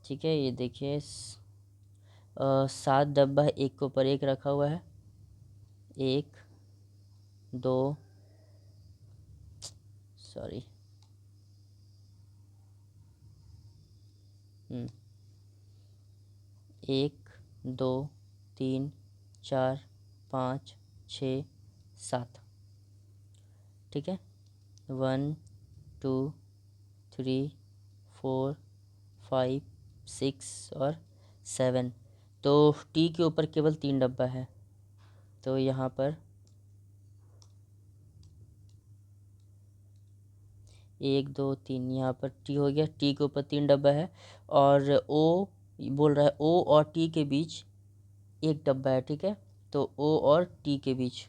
ठीक है। ये देखिए 7 डब्बा है, एक के ऊपर एक रखा हुआ है, 1 2 सॉरी 1 2 3 4 5 6 7, ठीक है, 1 2 3 4 5 6 और 7। तो टी के ऊपर केवल 3 डब्बा है, तो यहाँ पर 1 2 3, यहाँ पर टी हो गया, टी के ऊपर 3 डब्बा है। और ओ बोल रहा है ओ और टी के बीच एक डब्बा है, ठीक है। तो ओ और टी के बीच,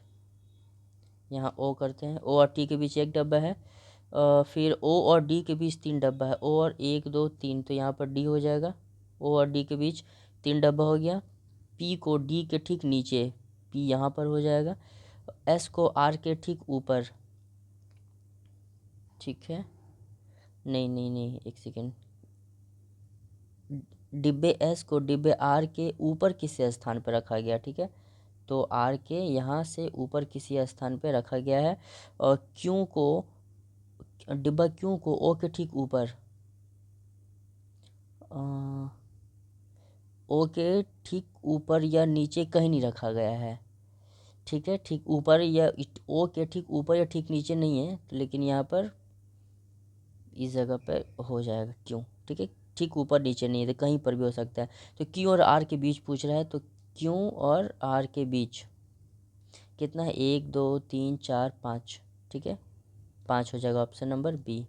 यहाँ ओ करते हैं, ओ और टी के बीच एक डब्बा है। फिर ओ और डी के बीच 3 डब्बा है, ओ और 1 2 3, तो यहाँ पर डी हो जाएगा। ओ और डी के बीच 3 डब्बा हो गया। पी को डी के ठीक नीचे, पी यहाँ पर हो जाएगा। एस को आर के ठीक ऊपर, ठीक है। नहीं नहीं नहीं, एक सेकेंड, डिब्बे एस को डिब्बे आर के ऊपर किसी स्थान पर रखा गया, ठीक है। तो आर के यहाँ से ऊपर किसी स्थान पर रखा गया है। और क्यू को, डिब्बा क्यू को ओ के ठीक ऊपर, ओ के ठीक ऊपर या नीचे कहीं नहीं रखा गया है, ठीक है। ठीक ऊपर या ओ के ठीक ऊपर या ठीक नीचे नहीं है, लेकिन यहाँ पर इस जगह पे हो जाएगा क्यों, ठीक है। ठीक ऊपर नीचे नहीं है, तो कहीं पर भी हो सकता है। तो क्यू और आर के बीच पूछ रहा है, तो क्यू और आर के बीच कितना है 1 2 3 4 5, ठीक है, 5 हो जाएगा ऑप्शन नंबर बी।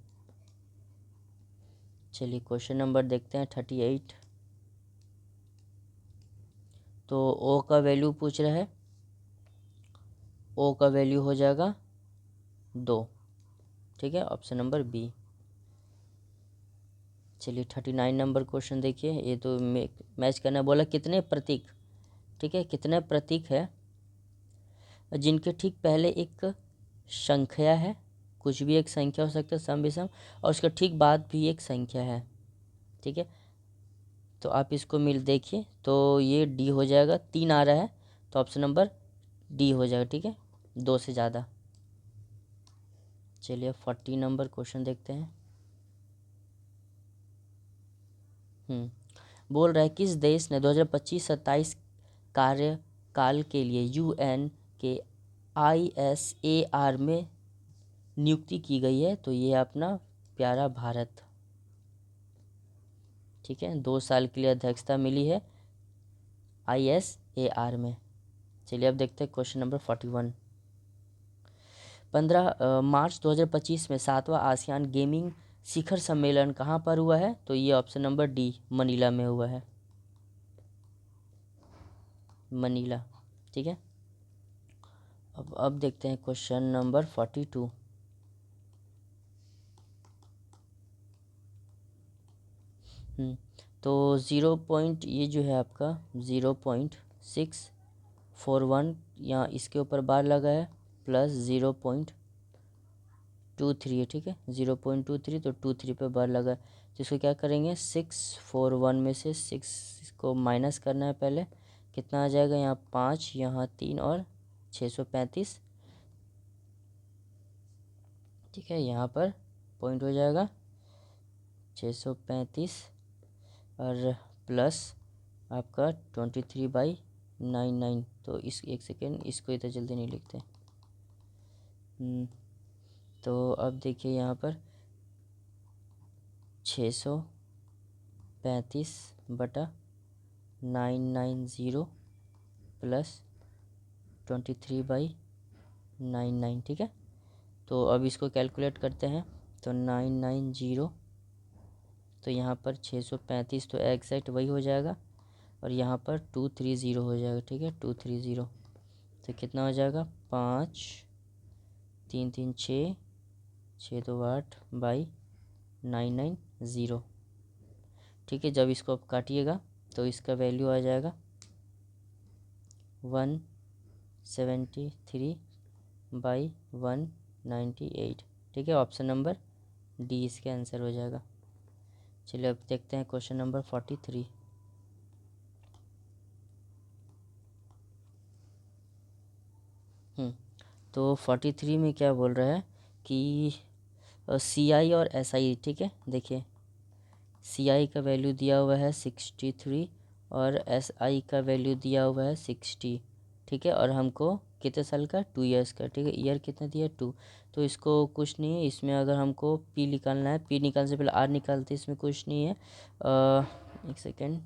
चलिए क्वेश्चन नंबर देखते हैं 38। तो ओ का वैल्यू पूछ रहा है, ओ का वैल्यू हो जाएगा 2, ठीक है, ऑप्शन नंबर बी। चलिए 39 नंबर क्वेश्चन देखिए, ये तो मैच करना बोला, कितने प्रतीक, ठीक है, कितने प्रतीक है जिनके ठीक पहले एक संख्या है, कुछ भी एक संख्या हो सकता है, सम विषम, और उसके ठीक बाद भी एक संख्या है, ठीक है। तो आप इसको मिल देखिए तो ये डी हो जाएगा, 3 आ रहा है तो ऑप्शन नंबर डी हो जाएगा, ठीक है, 2 से ज़्यादा। चलिए 40 नंबर क्वेश्चन देखते हैं। बोल रहा है किस देश ने 2025-27 कार्यकाल के लिए यूएन के ISAR में नियुक्ति की गई है? तो ये अपना प्यारा भारत, ठीक है, 2 साल के लिए अध्यक्षता मिली है ISAR में। चलिए अब देखते हैं क्वेश्चन नंबर 41। 15 मार्च 2025 में 7वां आसियान गेमिंग शिखर सम्मेलन कहाँ पर हुआ है? तो ये ऑप्शन नंबर डी मनीला में हुआ है, मनीला, ठीक है। अब देखते हैं क्वेश्चन नंबर 42। तो 0 पॉइंट, ये जो है आपका 0.641 यहाँ इसके ऊपर बार लगा है, प्लस 0.23 है, ठीक है, 0.23 तो 23 पे बार लगा है। तो इसको क्या करेंगे, 641 में से 6 को माइनस करना है पहले, कितना आ जाएगा, यहाँ 5, यहाँ 3 और 635, ठीक है, यहाँ पर पॉइंट हो जाएगा 635 और प्लस आपका 23/99। तो इस एक सेकेंड, इसको इतना जल्दी नहीं लिखते। तो अब देखिए यहाँ पर 635/990 प्लस 23/99, ठीक है। तो अब इसको कैलकुलेट करते हैं, तो 990, तो यहाँ पर 635 तो एग्जैक्ट वही हो जाएगा, और यहाँ पर 230 हो जाएगा, ठीक है, 230। तो कितना हो जाएगा, 5 3 3 6 6 2 8 बाई 990, ठीक है। जब इसको आप काटिएगा तो इसका वैल्यू आ जाएगा 173/198, ठीक है, ऑप्शन नंबर डी इसका आंसर हो जाएगा। चलिए अब देखते हैं क्वेश्चन नंबर 43। तो 43 में क्या बोल रहा है कि CI और SI, ठीक है, देखिए CI का वैल्यू दिया हुआ है 63 और SI का वैल्यू दिया हुआ है 60, ठीक है, और हमको कितने साल का, 2 ईयर्स का, ठीक है, ईयर कितना दिया, 2। तो इसको कुछ नहीं है, इसमें अगर हमको P निकालना है, P निकालने से पहले R निकालते, इसमें कुछ नहीं है, एक second,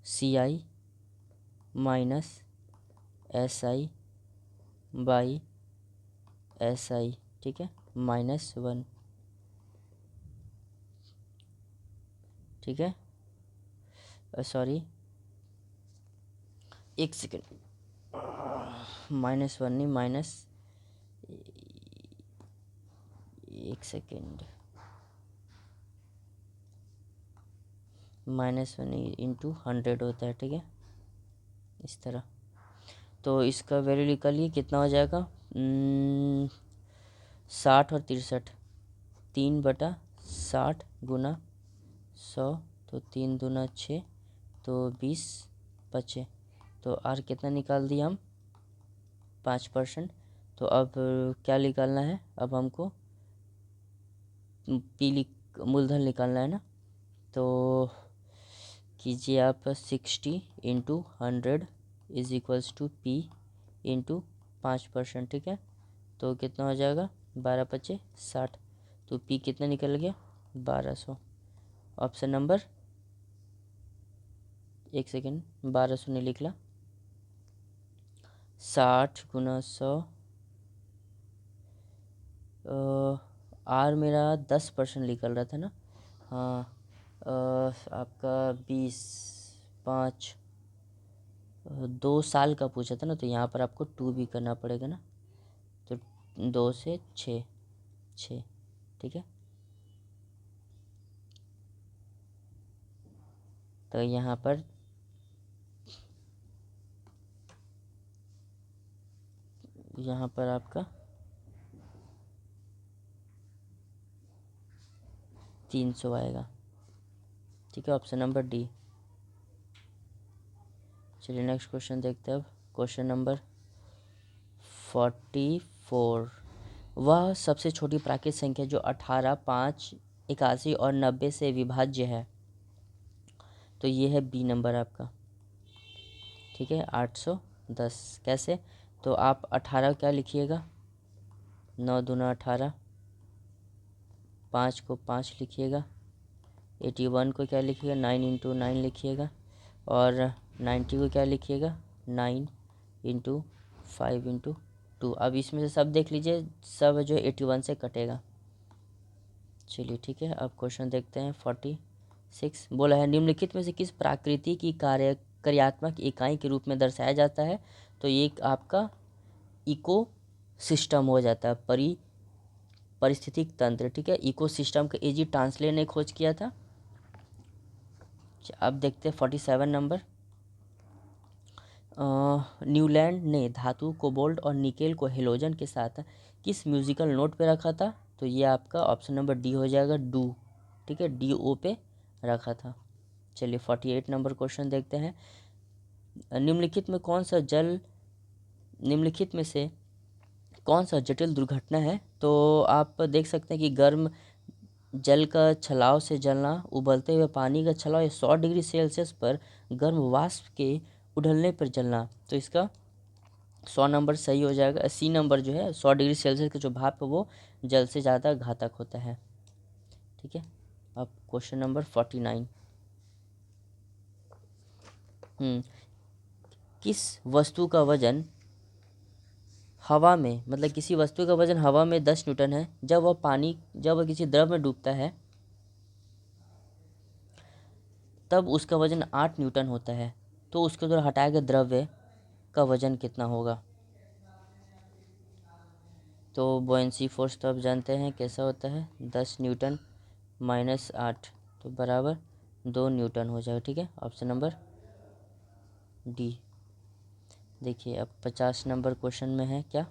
CI minus SI by SI, ठीक है, -1, ठीक है, सॉरी एक सेकेंड, -1 नहीं, माइनस, एक सेकेंड, -1 इंटू 100 होता है, ठीक है, इस तरह। तो इसका वैल्यू निकालिए, कितना हो जाएगा, 60 और 63, 3/60 गुना 100, तो 3 दूना 6, तो 20 बचे, तो R कितना निकाल दिया हम, 5%। तो अब क्या निकालना है, अब हमको मूलधन निकालना है ना, तो कीजिए आप 60 into 100 is equals to P into 5%, ठीक है। तो कितना हो जाएगा, 12×5=60, तो P कितना निकल गया, 1200, ऑप्शन नंबर, एक सेकेंड, 1200 नहीं निकला, 60 गुना 100, R मेरा 10% निकल रहा था ना, हाँ, आपका 20 5 2 साल का पूछा था ना, तो यहाँ पर आपको 2 भी करना पड़ेगा ना, तो 2 से 6, ठीक है। तो यहाँ पर यहाँ पर आपका 300 आएगा। ठीक है, ऑप्शन नंबर डी। चलिए नेक्स्ट क्वेश्चन देखते हैं अब। Question number 44। वह सबसे छोटी प्राकृतिक संख्या जो 18, 5, 81 और 90 से विभाज्य है। तो ये है बी नंबर आपका। ठीक है, 810। कैसे? तो आप 18 क्या लिखिएगा, 9 दूना 18, 5 को 5 लिखिएगा, 81 को क्या लिखिएगा, 9 इंटू 9 लिखिएगा, और 90 को क्या लिखिएगा, 9 इंटू 5 इंटू 2। अब इसमें से सब देख लीजिए, सब जो 81 से कटेगा। चलिए ठीक है, अब क्वेश्चन देखते हैं 46। बोला है निम्नलिखित में से किस प्रकृति की कार्यात्मक इकाई के रूप में दर्शाया जाता है। तो ये आपका इको सिस्टम हो जाता है, पारिस्थितिक तंत्र। ठीक है, इको सिस्टम का एजी टांसले ने खोज किया था। अब देखते हैं 47 नंबर। न्यूलैंड ने धातु कोबाल्ट और निकेल को हेलोजन के साथ किस म्यूजिकल नोट पे रखा था। तो ये आपका ऑप्शन नंबर डी हो जाएगा, डू। ठीक है, डी ओ पे रखा था। चलिए 48 नंबर क्वेश्चन देखते हैं। निम्नलिखित में से कौन सा जटिल दुर्घटना है। तो आप देख सकते हैं कि गर्म जल का छलाव से जलना, उबलते हुए पानी का छलाव या 100 डिग्री सेल्सियस पर गर्म वाष्प के उड़ने पर जलना। तो इसका 100 नंबर सही हो जाएगा। सी नंबर जो है, 100 डिग्री सेल्सियस का जो भाप है वो जल से ज़्यादा घातक होता है। ठीक है, अब क्वेश्चन नंबर 49। किस वस्तु का वजन हवा में, मतलब किसी वस्तु का वजन हवा में 10 न्यूटन है, जब वह किसी द्रव में डूबता है तब उसका वजन 8 न्यूटन होता है। तो उसके द्वारा हटाए गए द्रव्य का वजन कितना होगा। तो बॉयंसी फोर्स तो आप जानते हैं कैसा होता है, 10 न्यूटन माइनस 8 तो बराबर 2 न्यूटन हो जाएगा। ठीक है, ऑप्शन नंबर डी। देखिए अब 50 नंबर क्वेश्चन में है क्या,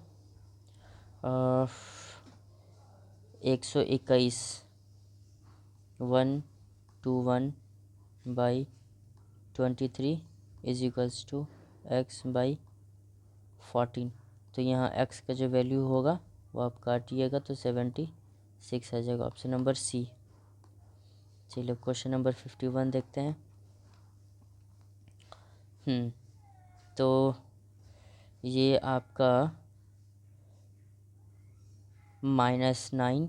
121 121/23 इज इक्वल्स टू x/14। तो यहाँ x का जो वैल्यू होगा वो आप काटिएगा तो 76 आ जाएगा, ऑप्शन नंबर सी। चलिए क्वेश्चन नंबर 51 देखते हैं। तो ये आपका -9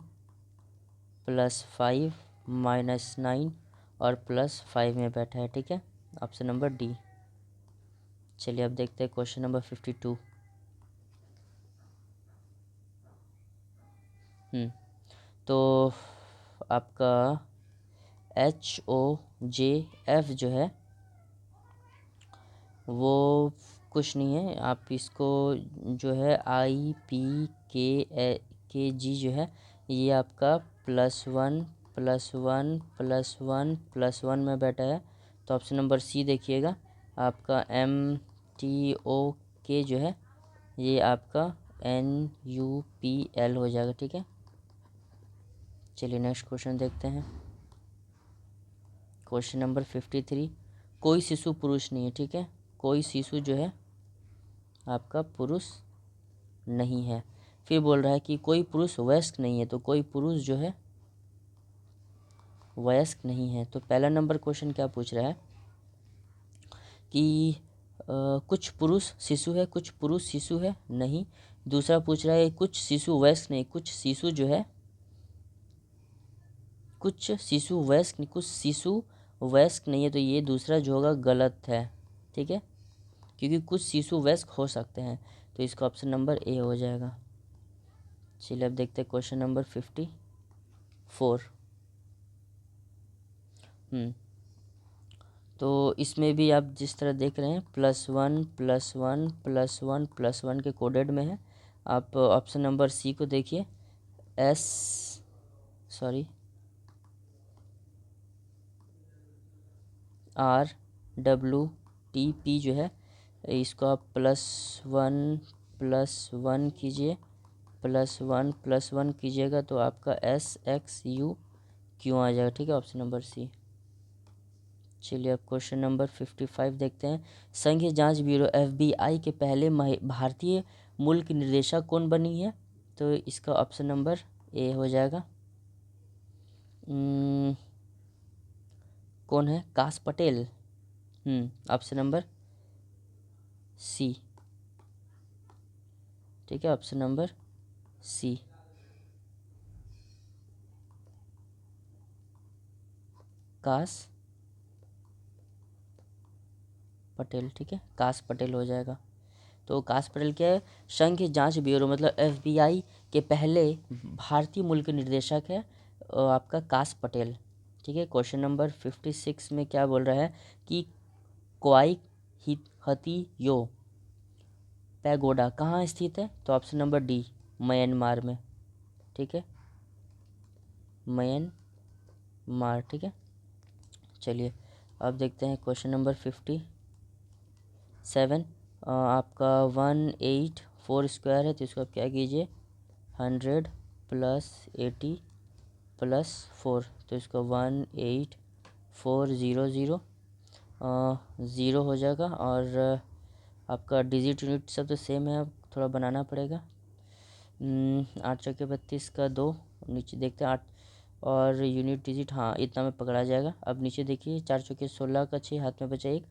+5 -9 और +5 में बैठा है। ठीक है, ऑप्शन नंबर डी। चलिए अब देखते हैं क्वेश्चन नंबर 52। तो आपका HOJF जो है वो कुछ नहीं है, आप इसको जो है IPKG जो है ये आपका +1 +1 +1 +1 में बैठा है। तो ऑप्शन नंबर सी देखिएगा, आपका MTOK जो है ये आपका NUPL हो जाएगा। ठीक है, चलिए नेक्स्ट क्वेश्चन देखते हैं। Question number 53। कोई शिशु पुरुष नहीं है। ठीक है, कोई शिशु जो है आपका पुरुष नहीं है। फिर बोल रहा है कि कोई पुरुष वयस्क नहीं है। तो कोई पुरुष जो है वयस्क नहीं है। तो पहला नंबर क्वेश्चन क्या पूछ रहा है कि कुछ पुरुष शिशु है, कुछ पुरुष शिशु है नहीं। दूसरा पूछ रहा है कुछ शिशु वयस्क नहीं, कुछ शिशु जो है कुछ शिशु वयस्क नहीं है। तो ये दूसरा जो होगा गलत है। ठीक है, क्योंकि कुछ शिशु वयस्क हो सकते हैं। तो इसका ऑप्शन नंबर ए हो जाएगा। चलिए अब देखते हैं क्वेश्चन नंबर 54। तो इसमें भी आप जिस तरह देख रहे हैं +1 +1 +1 +1 के कोडेड में है। आप ऑप्शन नंबर सी को देखिए, RWTP जो है इसको आप +1 +1 कीजिए, +1 कीजिएगा तो आपका SXU Q आ जाएगा, ठीक है, ऑप्शन नंबर सी। चलिए अब क्वेश्चन नंबर 55 देखते हैं। संघीय जांच ब्यूरो FBI के पहले भारतीय मुल्क निर्देशक कौन बनी है? तो इसका ऑप्शन नंबर ए हो जाएगा। कौन है? काश पटेल। ऑप्शन नंबर सी, ठीक है, ऑप्शन नंबर सी। काश पटेल, ठीक है, काश पटेल हो जाएगा। तो काश पटेल क्या है? संघीय जांच ब्यूरो मतलब FBI के पहले भारतीय मुल्क निदेशक है आपका काश पटेल, ठीक है। क्वेश्चन नंबर 56 में क्या बोल रहा है कि क्वाई हतियो पैगोडा कहाँ स्थित है? तो ऑप्शन नंबर डी, म्यांमार में, ठीक है, म्यांमार, ठीक है। चलिए अब देखते हैं क्वेश्चन नंबर 57। आपका 184 है, तो इसको आप क्या कीजिए 100 + 80 + 4, तो इसको 18400 ज़ीरो हो जाएगा। और आपका डिजिट यूनिट सब तो सेम है, अब थोड़ा बनाना पड़ेगा। 8 चौके 32 का 2, नीचे देखते हैं 8 और यूनिट डिजिट, हाँ इतना में पकड़ा जाएगा। अब नीचे देखिए 4 चौके 16 का 6, हाथ में बचा 1,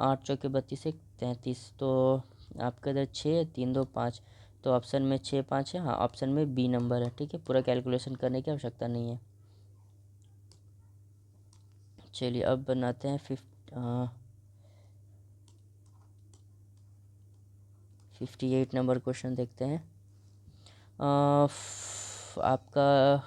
8 चौके 32 1 33, तो आपका इधर 6 3 2 5, तो ऑप्शन में 6 5 है, हाँ ऑप्शन में बी नंबर है, ठीक है, पूरा कैलकुलेशन करने की आवश्यकता नहीं है। चलिए अब बनाते हैं 58 नंबर क्वेश्चन देखते हैं। आपका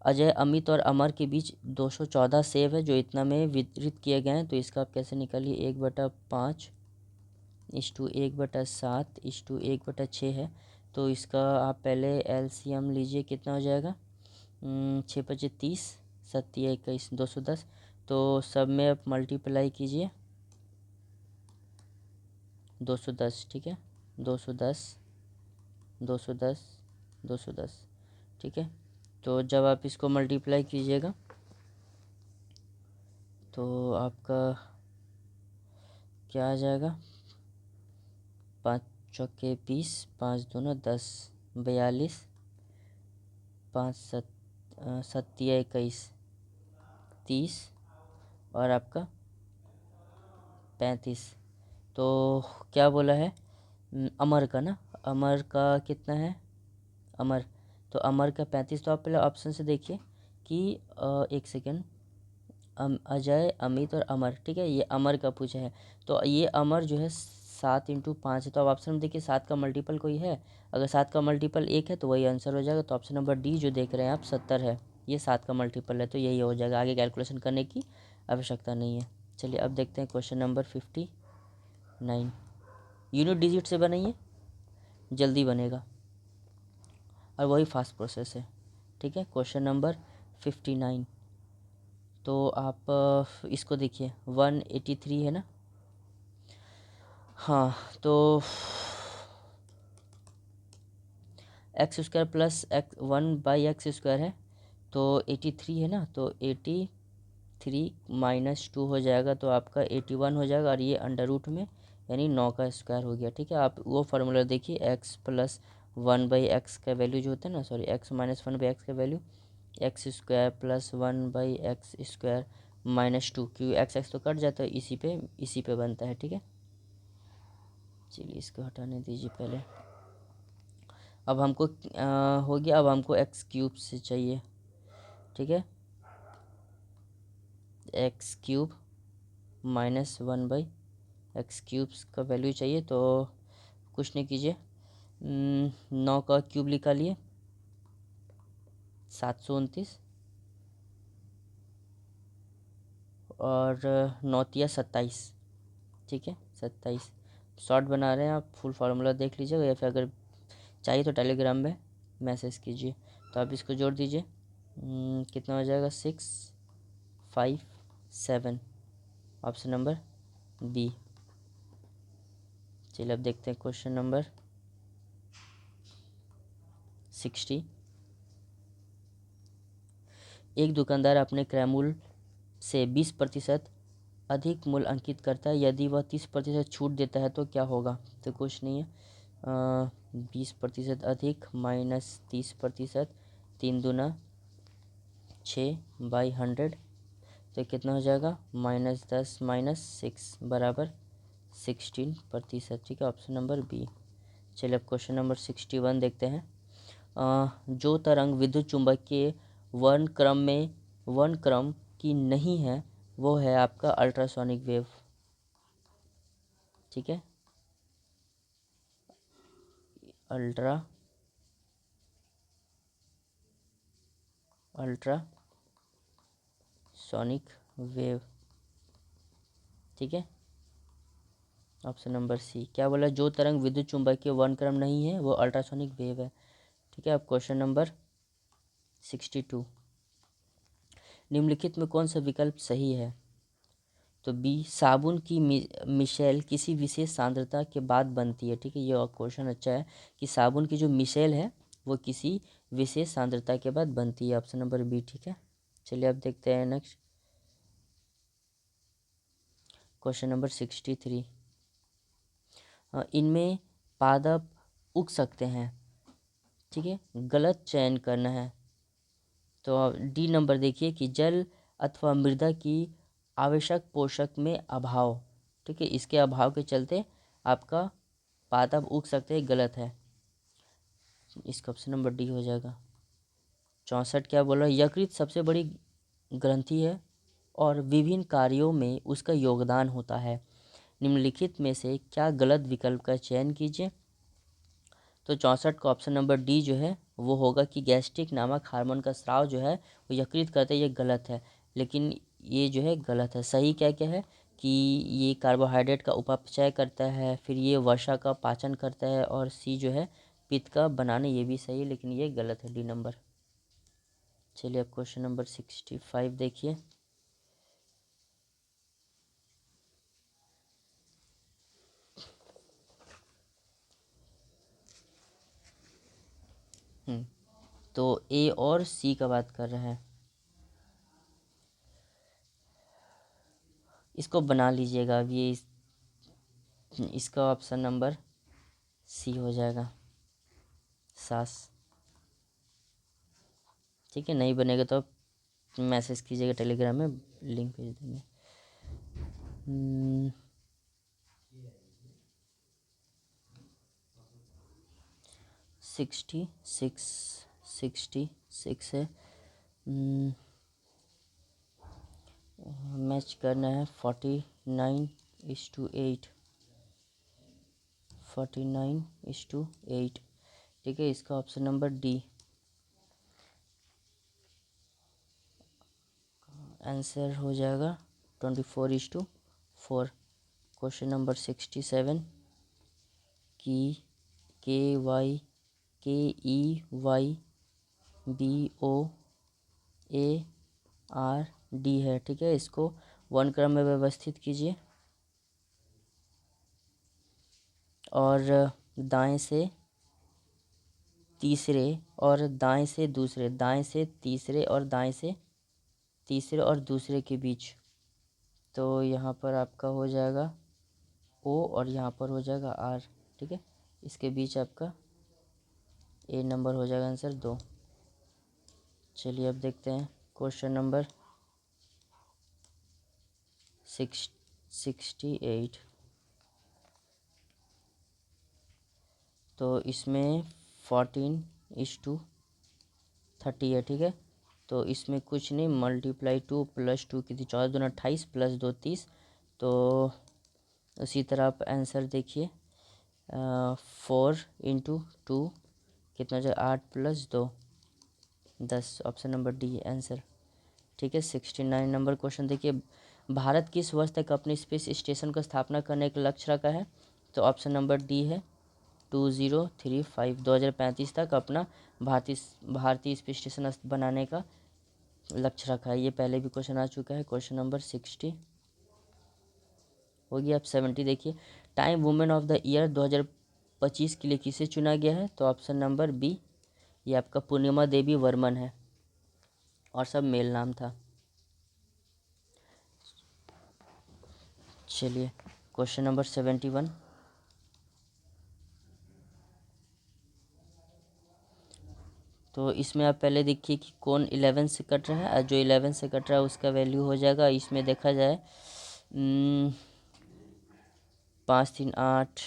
अजय, अमित और अमर के बीच 214 सेब है जो इतना में वितरित किए गए हैं, तो इसका आप कैसे निकालिए? 1/5/7/1/6 है, तो इसका आप पहले LCM लीजिए, कितना हो जाएगा? 6×5 = 30, 7×21 210, तो सब में आप मल्टीप्लाई कीजिए 210, ठीक है, 210 210 210, ठीक है। तो जब आप इसको मल्टीप्लाई कीजिएगा तो आपका क्या आ जाएगा? 5 चौके 20, 5 दूना 10, 42, 5 7×21 30 और आपका 35। तो क्या बोला है? अमर का ना, अमर का कितना है? अमर, तो अमर का 35, तो आप पहले ऑप्शन से देखिए कि एक सेकेंड, अजय, अमित और अमर, ठीक है, ये अमर का पूछा है, तो ये अमर जो है 7×5 है, तो अब ऑप्शन में देखिए 7 का मल्टीपल कोई है? अगर 7 का मल्टीपल 1 है तो वही आंसर हो जाएगा, तो ऑप्शन नंबर डी जो देख रहे हैं आप 70 है, ये 7 का मल्टीपल है, तो यही हो जाएगा, आगे कैलकुलेशन करने की आवश्यकता नहीं है। चलिए अब देखते हैं क्वेश्चन नंबर 59। यूनिट डिजिट से बनाइए, जल्दी बनेगा और वही फास्ट प्रोसेस है, ठीक है। क्वेश्चन नंबर 59, तो आप इसको देखिए 183 है ना, हाँ, तो x² + x 1/x² है, तो 83 है ना, तो 83 - 2 हो जाएगा, तो आपका 81 हो जाएगा, और ये अंडर रूट में यानी 9 का स्क्वायर हो गया, ठीक है। आप वो फार्मूला देखिए, x + 1/x का वैल्यू जो होता है ना, सॉरी x - 1/x का वैल्यू x² + 1/x² -2, क्योंकि x तो कट जाता है, इसी पे बनता है, ठीक है। चलिए इसको हटाने दीजिए पहले। अब हमको हो गया, अब हमको x³ से चाहिए, ठीक है, x³ - 1/x³ का वैल्यू चाहिए, तो कुछ नहीं कीजिए, 9 का क्यूब निकालिए 729, और 9 × 27, ठीक है, 27। शॉर्ट बना रहे हैं आप, फुल फार्मूला देख लीजिएगा, या फिर अगर चाहिए तो टेलीग्राम में मैसेज कीजिए, तो आप इसको जोड़ दीजिए, कितना हो जाएगा? 657, ऑप्शन नंबर बी। चलिए अब देखते हैं क्वेश्चन नंबर 60। एक दुकानदार अपने क्रय मूल्य से 20% अधिक मूल्य अंकित करता है। यदि वह 30% छूट देता है तो क्या होगा? तो कुछ नहीं है, 20% अधिक माइनस 30%, 3×6/100, तो कितना हो जाएगा? -10 -6 बराबर 16%। ठीक है, ऑप्शन नंबर बी। चलिए अब क्वेश्चन नंबर 61 देखते हैं। जो तरंग विद्युत चुंबकीय वर्णक्रम की नहीं है वो है आपका अल्ट्रासोनिक वेव। ठीक है, अल्ट्रासोनिक वेव। ठीक है, ऑप्शन नंबर सी। क्या बोला? जो तरंग विद्युत चुंबकीय वर्णक्रम नहीं है वो अल्ट्रासोनिक वेव है। ठीक है, अब क्वेश्चन नंबर 62। निम्नलिखित में कौन सा विकल्प सही है? तो बी, साबुन की मिशेल किसी विशेष सांद्रता के बाद बनती है। ठीक है, ये क्वेश्चन अच्छा है कि साबुन की जो मिशेल है वो किसी विशेष सांद्रता के बाद बनती है। Option number B. ठीक है, चलिए अब देखते हैं नेक्स्ट क्वेश्चन नंबर 63। इनमें पादप उग सकते हैं। ठीक है, गलत चयन करना है। तो डी नंबर देखिए कि जल अथवा मृदा की आवश्यक पोषक में अभाव। ठीक है, इसके अभाव के चलते आपका पादप उग सकते हैं, गलत है। इसका ऑप्शन नंबर डी हो जाएगा। 64 क्या बोल रहा है? यकृत सबसे बड़ी ग्रंथि है और विभिन्न कार्यों में उसका योगदान होता है। निम्नलिखित में से क्या गलत विकल्प का चयन कीजिए। तो 64 का ऑप्शन नंबर डी जो है वो होगा कि गैस्ट्रिक नामक हार्मोन का स्राव जो है वो यकृत करता है, ये गलत है। लेकिन ये जो है गलत है। सही क्या क्या है कि ये कार्बोहाइड्रेट का उपापचय करता है, फिर ये वसा का पाचन करता है, और सी जो है पित्त का बनाने, ये भी सही है, लेकिन ये गलत है, डी नंबर। चलिए अब क्वेश्चन नंबर 65 देखिए। तो ए और सी का बात कर रहे हैं, इसको बना लीजिएगा अब। ये इसका ऑप्शन नंबर सी हो जाएगा, सास। ठीक है, नहीं बनेगा तो आप मैसेज कीजिएगा, टेलीग्राम में लिंक भेज देंगे। 66 है। मैच करना है 49:8, 49:8। ठीक है, इसका ऑप्शन नंबर डी आंसर हो जाएगा 24:4। क्वेश्चन नंबर 67 की KEYBOARD है। ठीक है, इसको वन क्रम में व्यवस्थित कीजिए और दाएं से तीसरे और दाएं से दूसरे, दाएं से तीसरे और दाएं से तीसरे और दूसरे के बीच। तो यहाँ पर आपका हो जाएगा ओ और यहाँ पर हो जाएगा आर। ठीक है, इसके बीच आपका ए नंबर हो जाएगा आंसर 2। चलिए अब देखते हैं क्वेश्चन नंबर 68। तो इसमें 14:30 है। ठीक है, तो इसमें कुछ नहीं, मल्टीप्लाई 2 + 2 कितनी, 14×2 = 28 + 2 30। तो उसी तरह आप आंसर देखिए, 4×2 कितना हो जाए, 8 + 2 10। Option number D answer. ठीक है, 69 नंबर क्वेश्चन देखिए। भारत किस वर्ष तक अपने स्पेस स्टेशन का स्थापना करने का लक्ष्य रखा है? तो ऑप्शन नंबर डी है 2035, 2035 तक अपना भारतीय स्पेस स्टेशन बनाने का लक्ष्य रखा है। ये पहले भी क्वेश्चन आ चुका है। क्वेश्चन नंबर 60 हो गया। अब 70 देखिए। Time women of the year 2025 के लिए किसे चुना गया है? तो ऑप्शन नंबर बी, ये आपका पूर्णिमा देवी वर्मन है और सब मेल नाम था। चलिए क्वेश्चन नंबर 71। तो इसमें आप पहले देखिए कि कौन 11 से कट रहा है, और जो 11 से कट रहा है उसका वैल्यू हो जाएगा, इसमें देखा जाए 5 3 8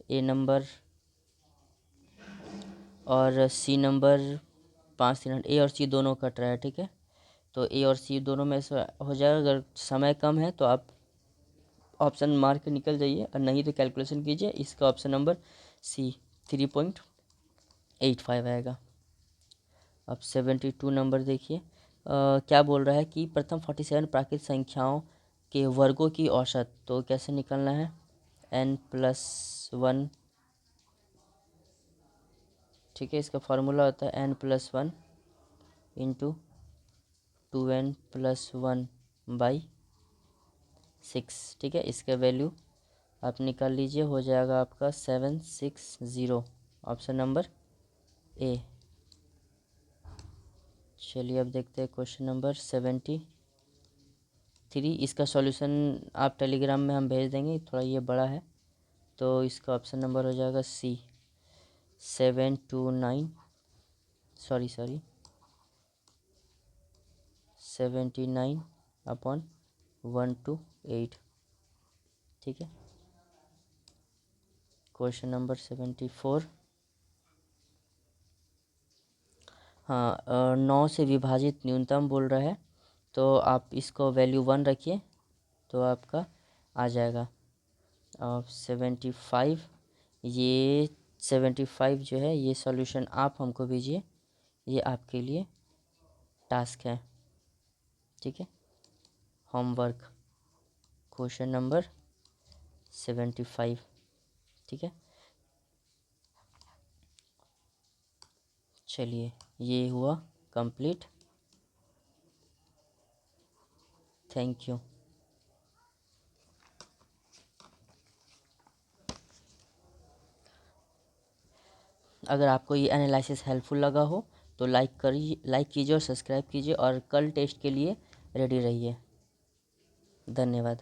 ए नंबर और सी नंबर 5 3 8, ए और सी दोनों कट रहा है, ठीक है। तो ए और सी दोनों में से हो जाएगा। अगर समय कम है तो आप ऑप्शन मार के निकल जाइए, और नहीं तो कैलकुलेशन कीजिए। इसका ऑप्शन नंबर सी 3.85 आएगा। अब 72 नंबर देखिए, क्या बोल रहा है कि प्रथम 47 प्राकृतिक संख्याओं के वर्गों की औसत। तो कैसे निकलना है? n+1, ठीक है। इसका फार्मूला होता है n+1 इंटू 2n+1/6, ठीक है। इसका वैल्यू आप निकाल लीजिए, हो जाएगा आपका 760, ऑप्शन नंबर ए। चलिए अब देखते हैं क्वेश्चन नंबर 73। इसका सॉल्यूशन आप टेलीग्राम में हम भेज देंगे, थोड़ा ये बड़ा है। तो इसका ऑप्शन नंबर हो जाएगा सी 729, सॉरी 79/128, ठीक है। Question number 74। हाँ, 9 से विभाजित न्यूनतम बोल रहा है, तो आप इसको वैल्यू 1 रखिए तो आपका आ जाएगा। अब 75, ये 75 जो है ये सॉल्यूशन आप हमको भेजिए, ये आपके लिए टास्क है, ठीक है। होमवर्क क्वेश्चन नंबर 75, ठीक है। चलिए ये हुआ कंप्लीट। Thank you. अगर आपको ये एनालिसिस हेल्पफुल लगा हो तो लाइक कीजिए और सब्सक्राइब कीजिए, और कल टेस्ट के लिए रेडी रहिए। धन्यवाद।